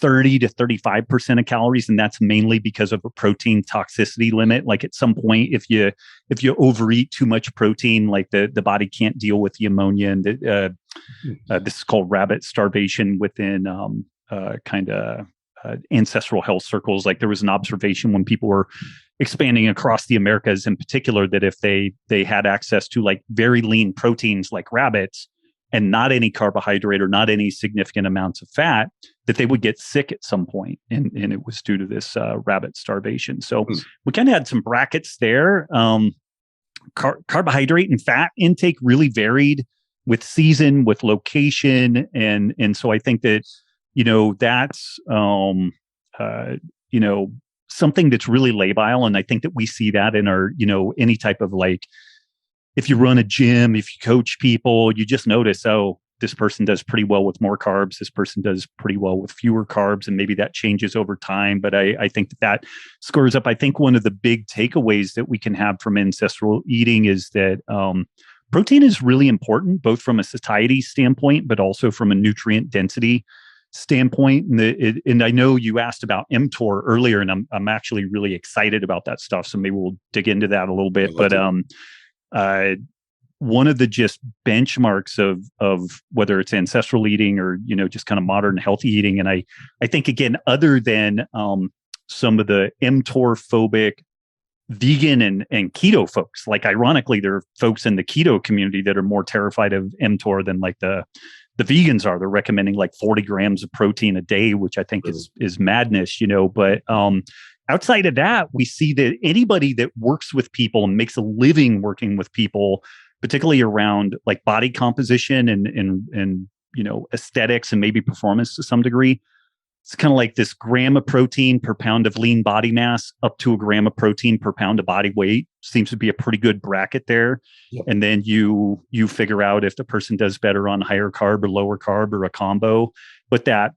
30 to 35% of calories. And that's mainly because of a protein toxicity limit. Like at some point, if you overeat too much protein, like the body can't deal with the ammonia. And this is called rabbit starvation within ancestral health circles. Like there was an observation when people were expanding across the Americas in particular, that if they had access to like very lean proteins like rabbits and not any carbohydrate or not any significant amounts of fat, that they would get sick at some point. And it was due to this rabbit starvation. So we kind of had some brackets there. Carbohydrate and fat intake really varied with season, with location. And so I think that, that's, something that's really labile. And I think that we see that in our, any type of like, if you run a gym, if you coach people, you just notice, oh, this person does pretty well with more carbs. This person does pretty well with fewer carbs. And maybe that changes over time. But I think that scores up. I think one of the big takeaways that we can have from ancestral eating is that protein is really important, both from a satiety standpoint, but also from a nutrient density standpoint. And I know you asked about mTOR earlier, and I'm actually really excited about that stuff. So maybe we'll dig into that a little bit. But one of the just benchmarks of whether it's ancestral eating or, just kind of modern healthy eating. And I think, again, other than some of the mTOR phobic vegan and keto folks, like ironically, there are folks in the keto community that are more terrified of mTOR than like the vegans are. They're recommending like 40 grams of protein a day, which I think is madness, but outside of that, we see that anybody that works with people and makes a living working with people, particularly around like body composition and aesthetics and maybe performance to some degree, it's kind of like this gram of protein per pound of lean body mass up to a gram of protein per pound of body weight seems to be a pretty good bracket there. Yep. And then you figure out if the person does better on higher carb or lower carb or a combo. But that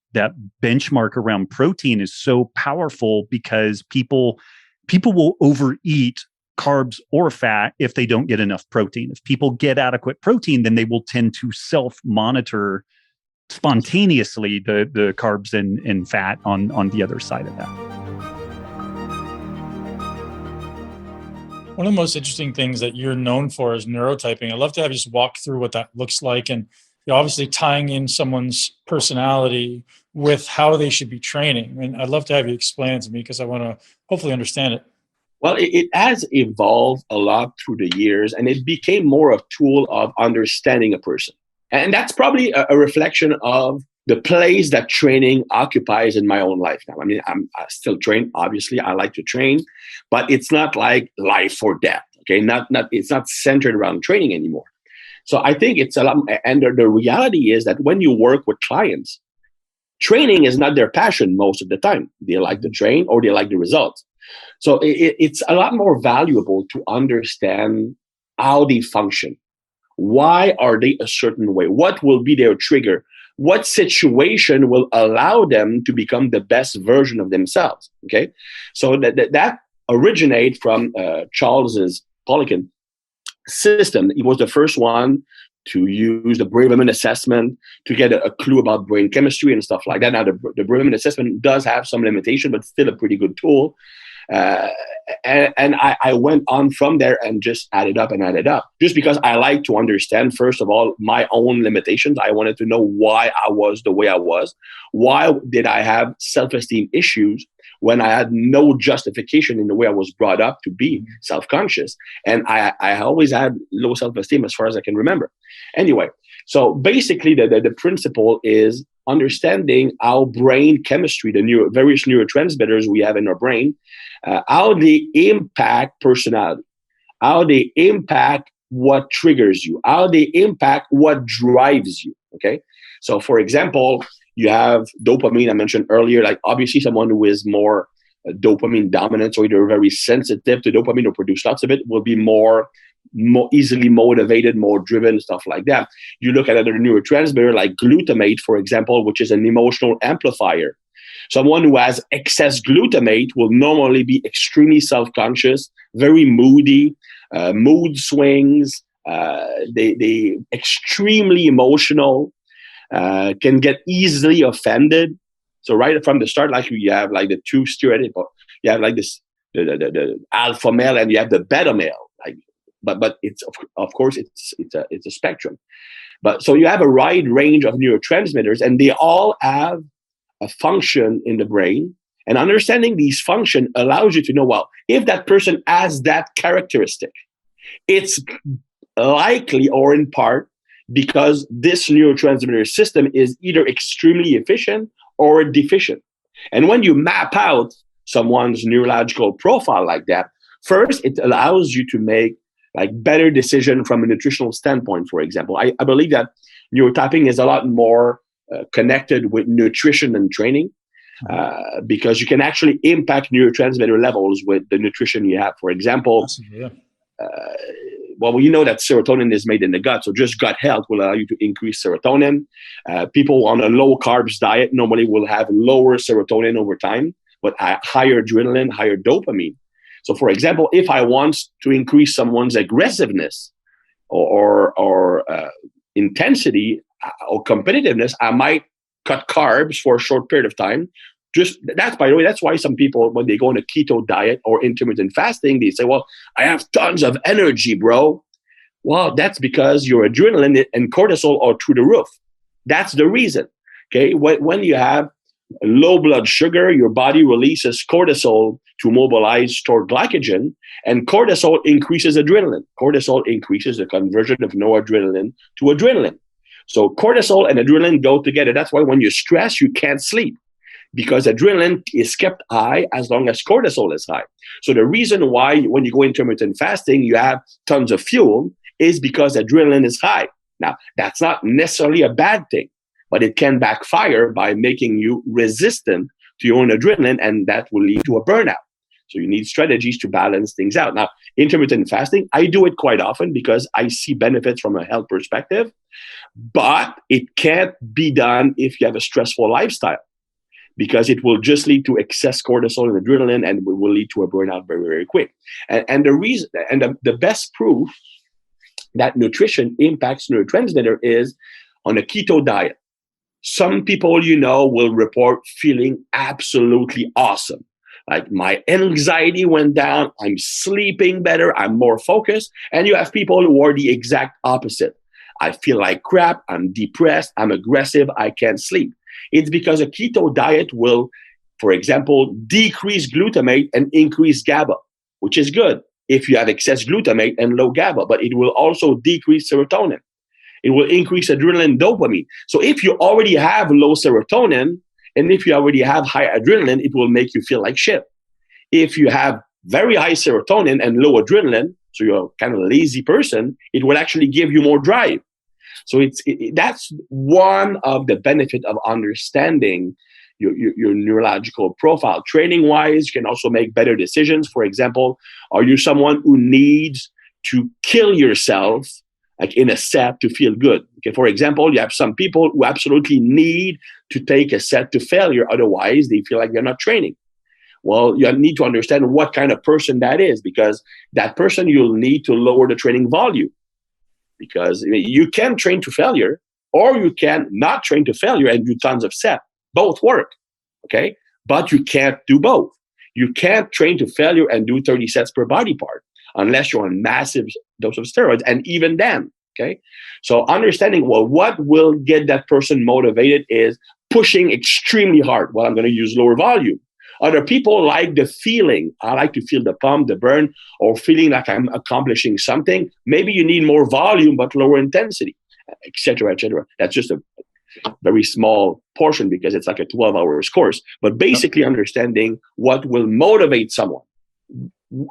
benchmark around protein is so powerful because people will overeat carbs or fat if they don't get enough protein. If people get adequate protein, then they will tend to self-monitor spontaneously the carbs and fat on the other side of that. One of the most interesting things that you're known for is neurotyping. I'd love to have you just walk through what that looks like, and obviously tying in someone's personality with how they should be training. And I'd love to have you explain it to me because I want to hopefully understand it. Well, it has evolved a lot through the years, and it became more a tool of understanding a person. And that's probably a reflection of the place that training occupies in my own life now. I mean, I still train. Obviously, I like to train, but it's not like life or death. Okay, it's not centered around training anymore. So I think it's a lot. And the reality is that when you work with clients, training is not their passion most of the time. They like to train or they like the results. So it's a lot more valuable to understand how they function. Why are they a certain way? What will be their trigger? What situation will allow them to become the best version of themselves? Okay, so that originates from Charles's Poliquin system. He was the first one to use the Braverman assessment to get a clue about brain chemistry and stuff like that. Now, the Braverman assessment does have some limitation, but still a pretty good tool. And I went on from there and just added up, just because I like to understand, first of all, my own limitations. I wanted to know why I was the way I was. Why did I have self-esteem issues when I had no justification in the way I was brought up to be self-conscious? And I always had low self-esteem as far as I can remember. Anyway, so basically the principle is understanding our brain chemistry, the various neurotransmitters we have in our brain, how they impact personality, how they impact what triggers you, how they impact what drives you. Okay, so for example, you have dopamine. I mentioned earlier, like obviously someone who is more dopamine dominant, or they're very sensitive to dopamine or produce lots of it, will be more easily motivated, more driven, stuff like that. You look at another neurotransmitter like glutamate, for example, which is an emotional amplifier. Someone who has excess glutamate will normally be extremely self-conscious, very moody, mood swings, they extremely emotional, can get easily offended. So right from the start, like you have like the two stereotypes, you have like this the alpha male and you have the beta male. Like, but it's of course it's a spectrum. But so you have a wide range of neurotransmitters, and they all have a function in the brain. And understanding these functions allows you to know, well, if that person has that characteristic, it's likely or in part because this neurotransmitter system is either extremely efficient or deficient. And when you map out someone's neurological profile like that, first, it allows you to make like better decision from a nutritional standpoint, for example. I believe that neurotyping is a lot more connected with nutrition and training because you can actually impact neurotransmitter levels with the nutrition you have. For example, well, you know that serotonin is made in the gut, so just gut health will allow you to increase serotonin. People on a low carbs diet normally will have lower serotonin over time, but higher adrenaline, higher dopamine. So, for example, if I want to increase someone's aggressiveness or intensity or competitiveness, I might cut carbs for a short period of time. By the way, that's why some people, when they go on a keto diet or intermittent fasting, they say, well, I have tons of energy, bro. Well, that's because your adrenaline and cortisol are through the roof. That's the reason. Okay, when you have low blood sugar, your body releases cortisol to mobilize stored glycogen, and cortisol increases adrenaline. Cortisol increases the conversion of noradrenaline to adrenaline. So cortisol and adrenaline go together. That's why when you stress, you can't sleep, because adrenaline is kept high as long as cortisol is high. So the reason why when you go intermittent fasting, you have tons of fuel is because adrenaline is high. Now, that's not necessarily a bad thing, but it can backfire by making you resistant to your own adrenaline, and that will lead to a burnout. So you need strategies to balance things out. Now, intermittent fasting, I do it quite often because I see benefits from a health perspective, but it can't be done if you have a stressful lifestyle, because it will just lead to excess cortisol and adrenaline, and will lead to a burnout very, very quick. And the reason, and the best proof that nutrition impacts neurotransmitter is on a keto diet. Some people, will report feeling absolutely awesome. Like, my anxiety went down, I'm sleeping better, I'm more focused. And you have people who are the exact opposite. I feel like crap, I'm depressed, I'm aggressive, I can't sleep. It's because a keto diet will, for example, decrease glutamate and increase GABA. which is good if you have excess glutamate and low GABA, but it will also decrease serotonin. It will increase adrenaline, dopamine. So if you already have low serotonin, and if you already have high adrenaline, it will make you feel like shit. If you have very high serotonin and low adrenaline, so you're a kind of lazy person, it will actually give you more drive. So that's one of the benefits of understanding your neurological profile. Training wise, you can also make better decisions. For example, are you someone who needs to kill yourself like in a set to feel good? Okay, for example, you have some people who absolutely need to take a set to failure. Otherwise, they feel like they're not training. Well, you need to understand what kind of person that is, because that person, you'll need to lower the training volume. Because you can train to failure, or you can not train to failure and do tons of sets. Both work, okay? But you can't do both. You can't train to failure and do 30 sets per body part unless you're on massive dose of steroids, and even then, okay? So understanding, well, what will get that person motivated is pushing extremely hard. Well, I'm going to use lower volume. Other people like the feeling. I like to feel the pump, the burn, or feeling like I'm accomplishing something. Maybe you need more volume, but lower intensity, et cetera, et cetera. That's just a very small portion because it's like a 12-hour course. But basically understanding what will motivate someone,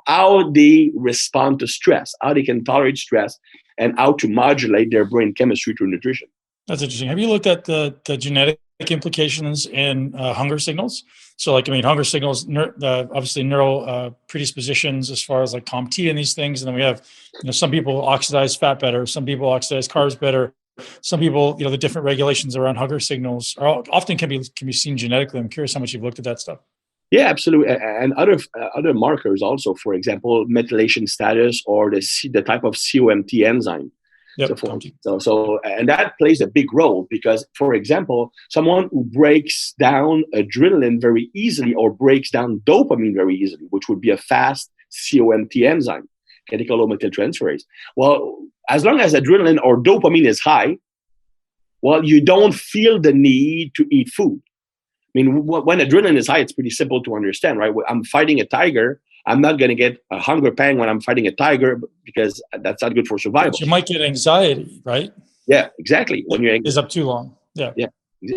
how they respond to stress, how they can tolerate stress, and how to modulate their brain chemistry through nutrition. That's interesting. Have you looked at the genetic implications in hunger signals? So hunger signals, obviously neural predispositions as far as like COMT and these things. And then we have, some people oxidize fat better. Some people oxidize carbs better. Some people, the different regulations around hunger signals are often can be seen genetically. I'm curious how much you've looked at that stuff. Yeah, absolutely. And other markers also, for example, methylation status or the type of COMT enzyme. Yep. So and that plays a big role because, for example, someone who breaks down adrenaline very easily or breaks down dopamine very easily, which would be a fast COMT enzyme, catecholomethyltransferase. Well, as long as adrenaline or dopamine is high, well, you don't feel the need to eat food. I mean, when adrenaline is high, it's pretty simple to understand, right? I'm fighting a tiger. I'm not going to get a hunger pang when I'm fighting a tiger because that's not good for survival. But you might get anxiety, right? Yeah, exactly. When you're is up too long. Yeah.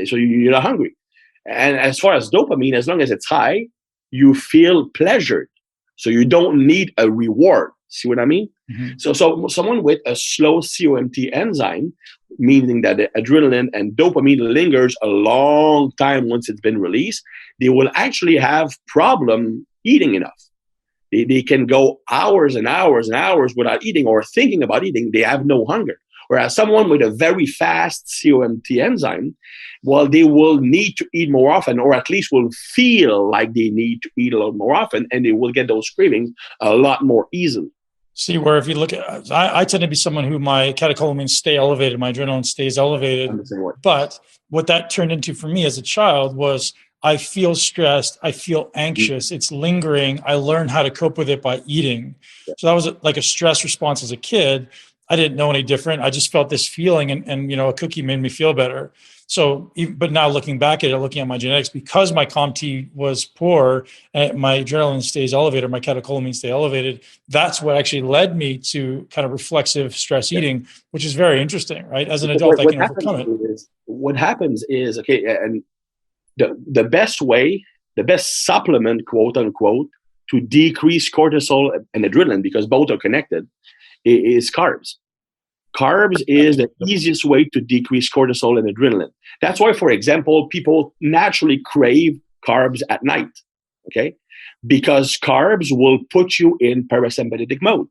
So you're not hungry. And as far as dopamine, as long as it's high, you feel pleasured. So you don't need a reward. See what I mean? Mm-hmm. So someone with a slow COMT enzyme, meaning that the adrenaline and dopamine lingers a long time once it's been released, they will actually have problem eating enough. They can go hours and hours and hours without eating or thinking about eating. They have no hunger. Whereas someone with a very fast COMT enzyme, well, they will need to eat more often, or at least will feel like they need to eat a lot more often, and they will get those cravings a lot more easily. See, where if you look at, I tend to be someone who my catecholamines stay elevated, my adrenaline stays elevated. But what that turned into for me as a child was I feel stressed, I feel anxious, it's lingering. I learned how to cope with it by eating. So that was like a stress response as a kid. I didn't know any different. I just felt this feeling and a cookie made me feel better. So, but now looking back at it, looking at my genetics, because my COMT was poor and my adrenaline stays elevated, my catecholamines stay elevated, that's what actually led me to kind of reflexive stress eating, which is very interesting, right? As an adult, I can overcome it. What happens is, okay, and the best way, the best supplement, quote unquote, to decrease cortisol and adrenaline, because both are connected, is carbs. Carbs is the easiest way to decrease cortisol and adrenaline. That's why, for example, people naturally crave carbs at night, okay? Because carbs will put you in parasympathetic mode.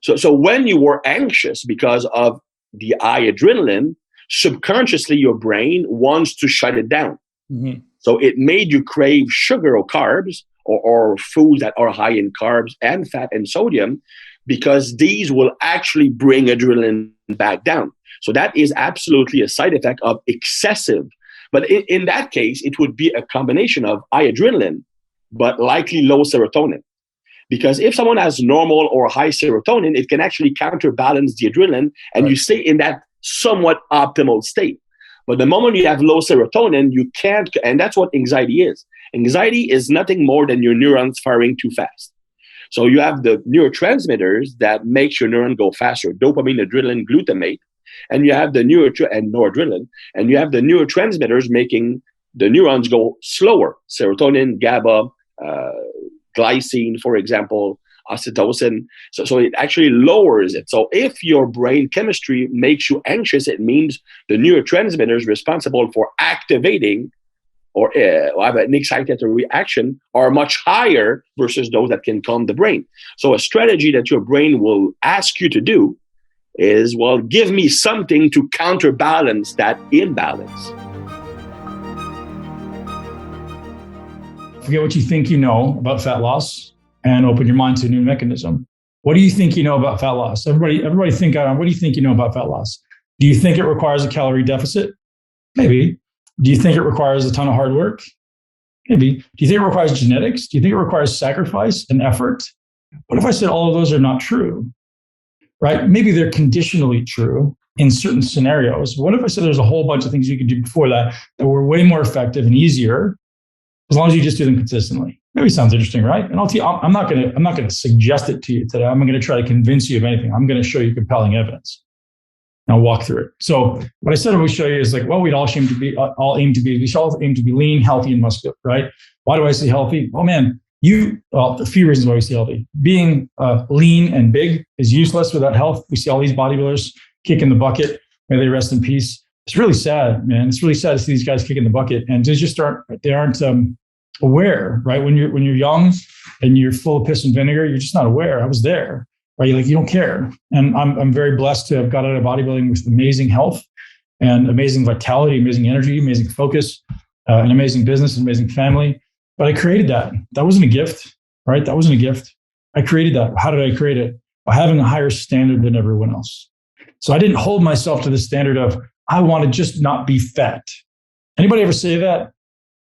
So when you were anxious because of the high adrenaline, subconsciously your brain wants to shut it down. Mm-hmm. So it made you crave sugar or carbs or foods that are high in carbs and fat and sodium, because these will actually bring adrenaline back down. So that is absolutely a side effect of excessive. But in that case, it would be a combination of high adrenaline, but likely low serotonin. Because if someone has normal or high serotonin, it can actually counterbalance the adrenaline and you stay in that somewhat optimal state. But the moment you have low serotonin, you can't, and that's what anxiety is. Anxiety is nothing more than your neurons firing too fast. So you have the neurotransmitters that makes your neuron go faster, dopamine, adrenaline, glutamate, and you have the noradrenaline, and you have the neurotransmitters making the neurons go slower, serotonin, GABA, glycine, for example, oxytocin. So it actually lowers it. So if your brain chemistry makes you anxious, it means the neurotransmitters responsible for activating or have an excitatory reaction are much higher versus those that can calm the brain. So a strategy that your brain will ask you to do is, well, give me something to counterbalance that imbalance. Forget what you think you know about fat loss and open your mind to a new mechanism. What do you think you know about fat loss? Everybody think, what do you think you know about fat loss? Do you think it requires a calorie deficit? Maybe. Do you think it requires a ton of hard work? Maybe. Do you think it requires genetics? Do you think it requires sacrifice and effort? What if I said all of those are not true? Right? Maybe they're conditionally true in certain scenarios. What if I said there's a whole bunch of things you could do before that were way more effective and easier, as long as you just do them consistently? Maybe sounds interesting, right? And I'll tell you, I'm not going to suggest it to you today. I'm going to try to convince you of anything. I'm going to show you compelling evidence. And I'll walk through it. So what I said I would show you is like, well, we should all aim to be lean, healthy, and muscular, right? Why do I say healthy? Oh man, a few reasons why we say healthy. Being lean and big is useless without health. We see all these bodybuilders kicking the bucket. May they rest in peace. It's really sad, man. It's really sad to see these guys kicking the bucket, and they aren't aware, right? When you're young and you're full of piss and vinegar, you're just not aware. I was there, right? You don't care. And I'm very blessed to have got out of bodybuilding with amazing health and amazing vitality, amazing energy, amazing focus, an amazing business, an amazing family. But I created that. That wasn't a gift, right? That wasn't a gift. I created that. How did I create it? By having a higher standard than everyone else. So I didn't hold myself to the standard of, I want to just not be fat. Anybody ever say that?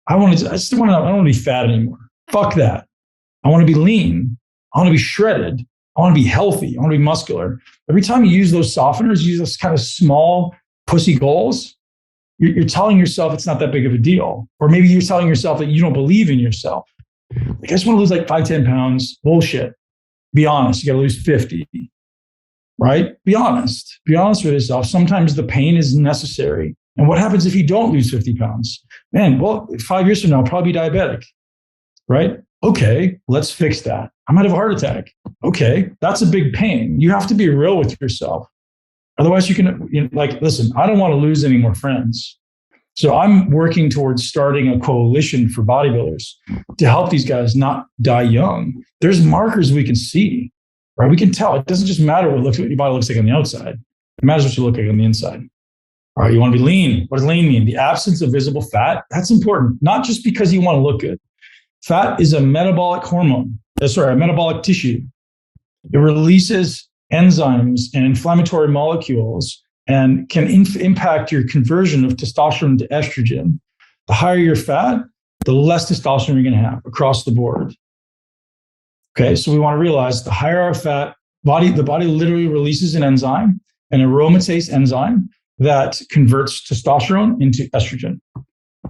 I don't want to be fat anymore. Fuck that. I want to be lean. I want to be shredded. I want to be healthy. I want to be muscular. Every time you use those softeners, use those kind of small pussy goals, you're telling yourself it's not that big of a deal. Or maybe you're telling yourself that you don't believe in yourself. Like, I just want to lose like 5-10 pounds. Bullshit. Be honest. You got to lose 50. Right? Be honest. Be honest with yourself. Sometimes the pain is necessary. And what happens if you don't lose 50 pounds? Man, well, 5 years from now, I'll probably be diabetic. Right? Okay, let's fix that. I might have a heart attack. Okay, that's a big pain. You have to be real with yourself. Otherwise, listen, I don't want to lose any more friends. So I'm working towards starting a coalition for bodybuilders to help these guys not die young. There's markers we can see, right? We can tell. It doesn't just matter what your body looks like on the outside. It matters what you look like on the inside. All right, you want to be lean. What does lean mean? The absence of visible fat. That's important, not just because you want to look good. Fat is a metabolic hormone. A metabolic tissue. It releases enzymes and inflammatory molecules and can impact your conversion of testosterone to estrogen. The higher your fat, the less testosterone you're going to have across the board. Okay, so we want to realize the higher our fat, the body literally releases an enzyme, an aromatase enzyme that converts testosterone into estrogen.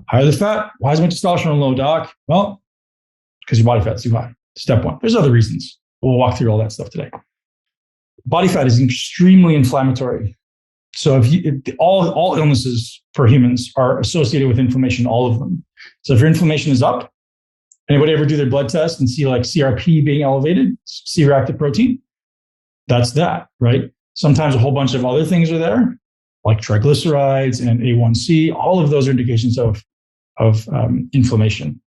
Higher the fat, why is my testosterone low, doc? Well, because your body fat's too high. Step one. There's other reasons. We'll walk through all that stuff today. Body fat is extremely inflammatory. So all illnesses for humans are associated with inflammation, all of them. So if your inflammation is up, anybody ever do their blood test and see like CRP being elevated, C-reactive protein? That's that, right? Sometimes a whole bunch of other things are there, like triglycerides and A1C. All of those are indications of inflammation,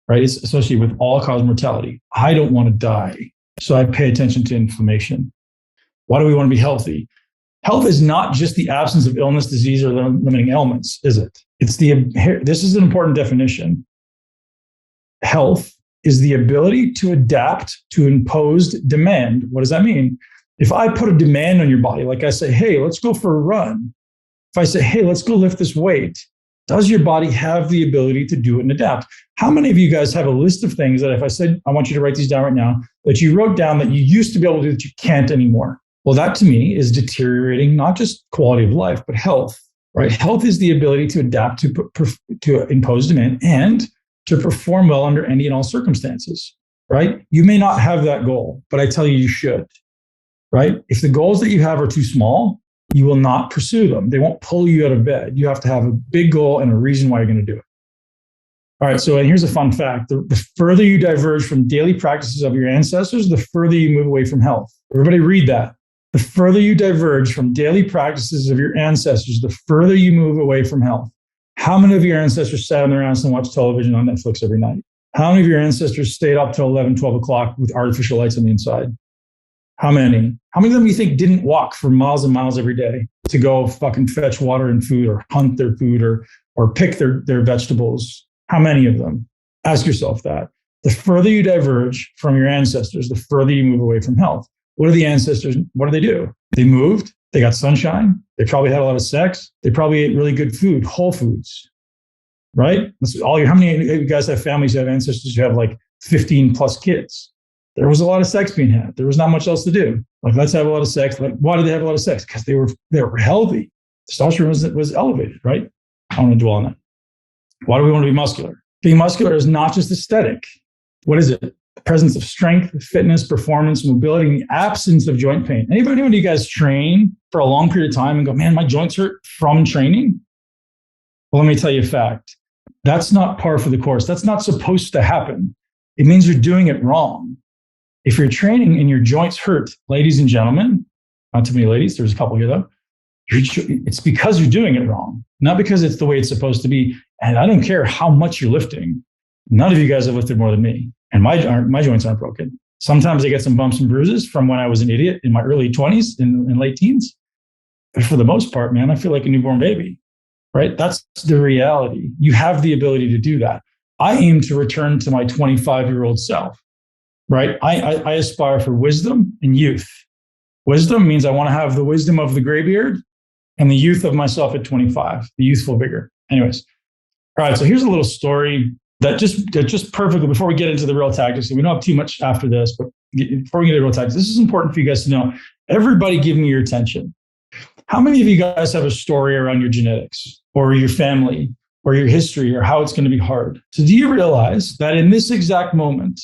right? It's associated with all-cause mortality. I don't want to die, so I pay attention to inflammation. Why do we want to be healthy? Health is not just the absence of illness, disease, or limiting ailments, is it? This is an important definition. Health is the ability to adapt to imposed demand. What does that mean? If I put a demand on your body, like I say, hey, let's go for a run. If I say, hey, let's go lift this weight, does your body have the ability to do it and adapt? How many of you guys have a list of things that if I said, I want you to write these down right now, that you wrote down that you used to be able to do that you can't anymore? Well, that to me is deteriorating not just quality of life, but health, right? Health is the ability to adapt to imposed demand and to perform well under any and all circumstances, right? You may not have that goal, but I tell you, you should, right? If the goals that you have are too small, you will not pursue them. They won't pull you out of bed. You have to have a big goal and a reason why you're going to do it. All right. So, and here's a fun fact. The further you diverge from daily practices of your ancestors, the further you move away from health. Everybody read that. The further you diverge from daily practices of your ancestors, the further you move away from health. How many of your ancestors sat on their ass and watched television on Netflix every night? How many of your ancestors stayed up till 11, 12 o'clock with artificial lights on the inside? How many? How many of them you think didn't walk for miles and miles every day to go fucking fetch water and food or hunt their food or pick their vegetables? How many of them? Ask yourself that. The further you diverge from your ancestors, the further you move away from health. What do the ancestors, what do? They moved, they got sunshine, they probably had a lot of sex, they probably ate really good food, whole foods, right? How many of you guys have families who have ancestors who have like 15 plus kids? There was a lot of sex being had. There was not much else to do. Like, let's have a lot of sex. Like, why did they have a lot of sex? Because they were healthy. Testosterone was elevated, right? I don't want to dwell on that. Why do we want to be muscular? Being muscular is not just aesthetic. What is it? The presence of strength, fitness, performance, mobility, and the absence of joint pain. Anybody of you guys train for a long period of time and go, man, my joints hurt from training? Well, let me tell you a fact. That's not par for the course. That's not supposed to happen. It means you're doing it wrong. If you're training and your joints hurt, ladies and gentlemen, not too many ladies, there's a couple here though, it's because you're doing it wrong, not because it's the way it's supposed to be. And I don't care how much you're lifting. None of you guys have lifted more than me. And my joints aren't broken. Sometimes I get some bumps and bruises from when I was an idiot in my early 20s and late teens. But for the most part, man, I feel like a newborn baby, right? That's the reality. You have the ability to do that. I aim to return to my 25-year-old self, right? I aspire for wisdom and youth. Wisdom means I want to have the wisdom of the graybeard and the youth of myself at 25, the youthful vigor. Anyways, all right, so here's a little story that just perfectly, before we get into the real tactics, and we don't have too much after this, but before we get into the real tactics, this is important for you guys to know. Everybody give me your attention. How many of you guys have a story around your genetics or your family or your history or how it's going to be hard? So do you realize that in this exact moment,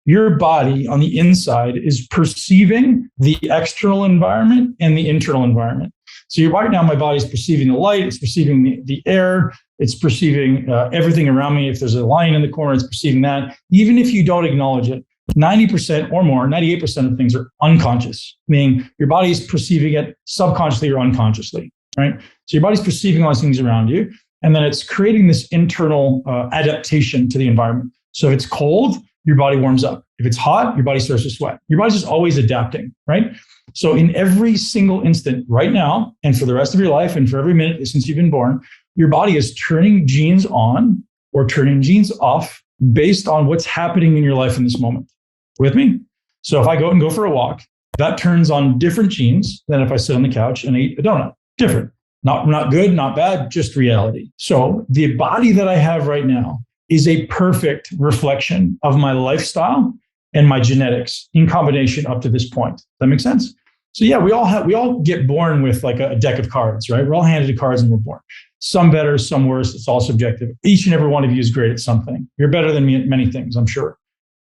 your body on the inside is perceiving the external environment and the internal environment? So right now, my body's perceiving the light, it's perceiving the air, it's perceiving everything around me. If there's a lion in the corner, it's perceiving that. Even if you don't acknowledge it, 90% or more, 98% of things are unconscious, meaning your body's perceiving it subconsciously or unconsciously, right? So your body's perceiving all these things around you, and then it's creating this internal adaptation to the environment. So if it's cold, your body warms up. If it's hot, your body starts to sweat. Your body's just always adapting, right? So in every single instant right now, and for the rest of your life, and for every minute since you've been born, your body is turning genes on or turning genes off based on what's happening in your life in this moment. With me? So if I go for a walk, that turns on different genes than if I sit on the couch and eat a donut. Different. Not good, not bad, just reality. So the body that I have right now is a perfect reflection of my lifestyle and my genetics in combination up to this point. Does that make sense? So yeah, we all get born with like a deck of cards, right? We're all handed cards and we're born. Some better, some worse. It's all subjective. Each and every one of you is great at something. You're better than me at many things, I'm sure,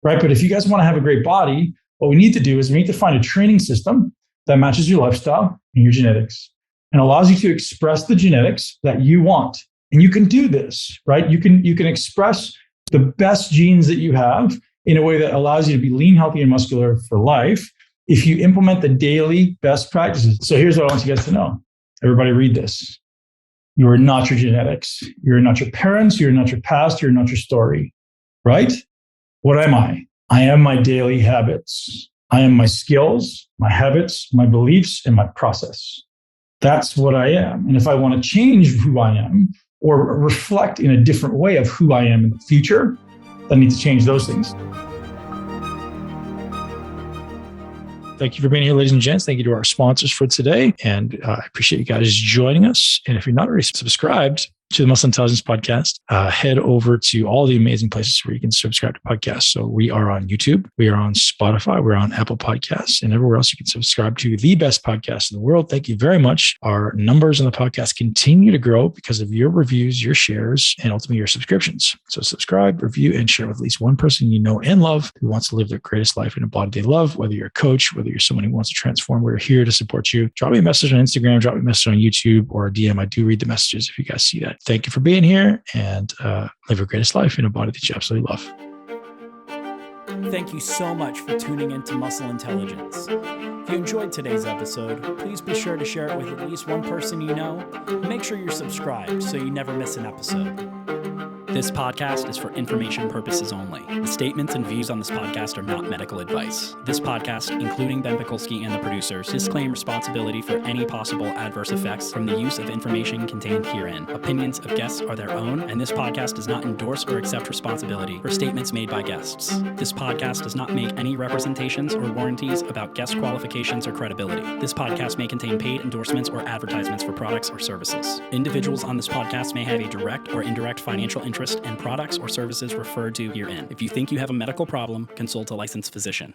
right? But if you guys want to have a great body, what we need to do is we need to find a training system that matches your lifestyle and your genetics and allows you to express the genetics that you want. And you can do this, right? You can express the best genes that you have in a way that allows you to be lean, healthy, and muscular for life if you implement the daily best practices. So here's what I want you guys to know. Everybody read this. You are not your genetics. You're not your parents. You're not your past. You're not your story, right? What am I? I am my daily habits. I am my skills, my habits, my beliefs, and my process. That's what I am. And if I want to change who I am or reflect in a different way of who I am in the future, I need to change those things. Thank you for being here, ladies and gents. Thank you to our sponsors for today. And I appreciate you guys joining us. And if you're not already subscribed to the Muscle Intelligence Podcast, head over to all the amazing places where you can subscribe to podcasts. So we are on YouTube, we are on Spotify, we're on Apple Podcasts, and everywhere else you can subscribe to the best podcast in the world. Thank you very much. Our numbers on the podcast continue to grow because of your reviews, your shares, and ultimately your subscriptions. So subscribe, review, and share with at least one person you know and love who wants to live their greatest life in a body they love. Whether you're a coach, whether you're someone who wants to transform, we're here to support you. Drop me a message on Instagram, drop me a message on YouTube or a DM. I do read the messages if you guys see that. Thank you for being here, and live your greatest life in a body that you absolutely love. Thank you so much for tuning into Muscle Intelligence. If you enjoyed today's episode, please be sure to share it with at least one person you know. Make sure you're subscribed so you never miss an episode. This podcast is for information purposes only. The statements and views on this podcast are not medical advice. This podcast, including Ben Pakulski and the producers, disclaim responsibility for any possible adverse effects from the use of information contained herein. Opinions of guests are their own, and this podcast does not endorse or accept responsibility for statements made by guests. This podcast does not make any representations or warranties about guest qualifications or credibility. This podcast may contain paid endorsements or advertisements for products or services. Individuals on this podcast may have a direct or indirect financial interest in products or services referred to herein. If you think you have a medical problem, consult a licensed physician.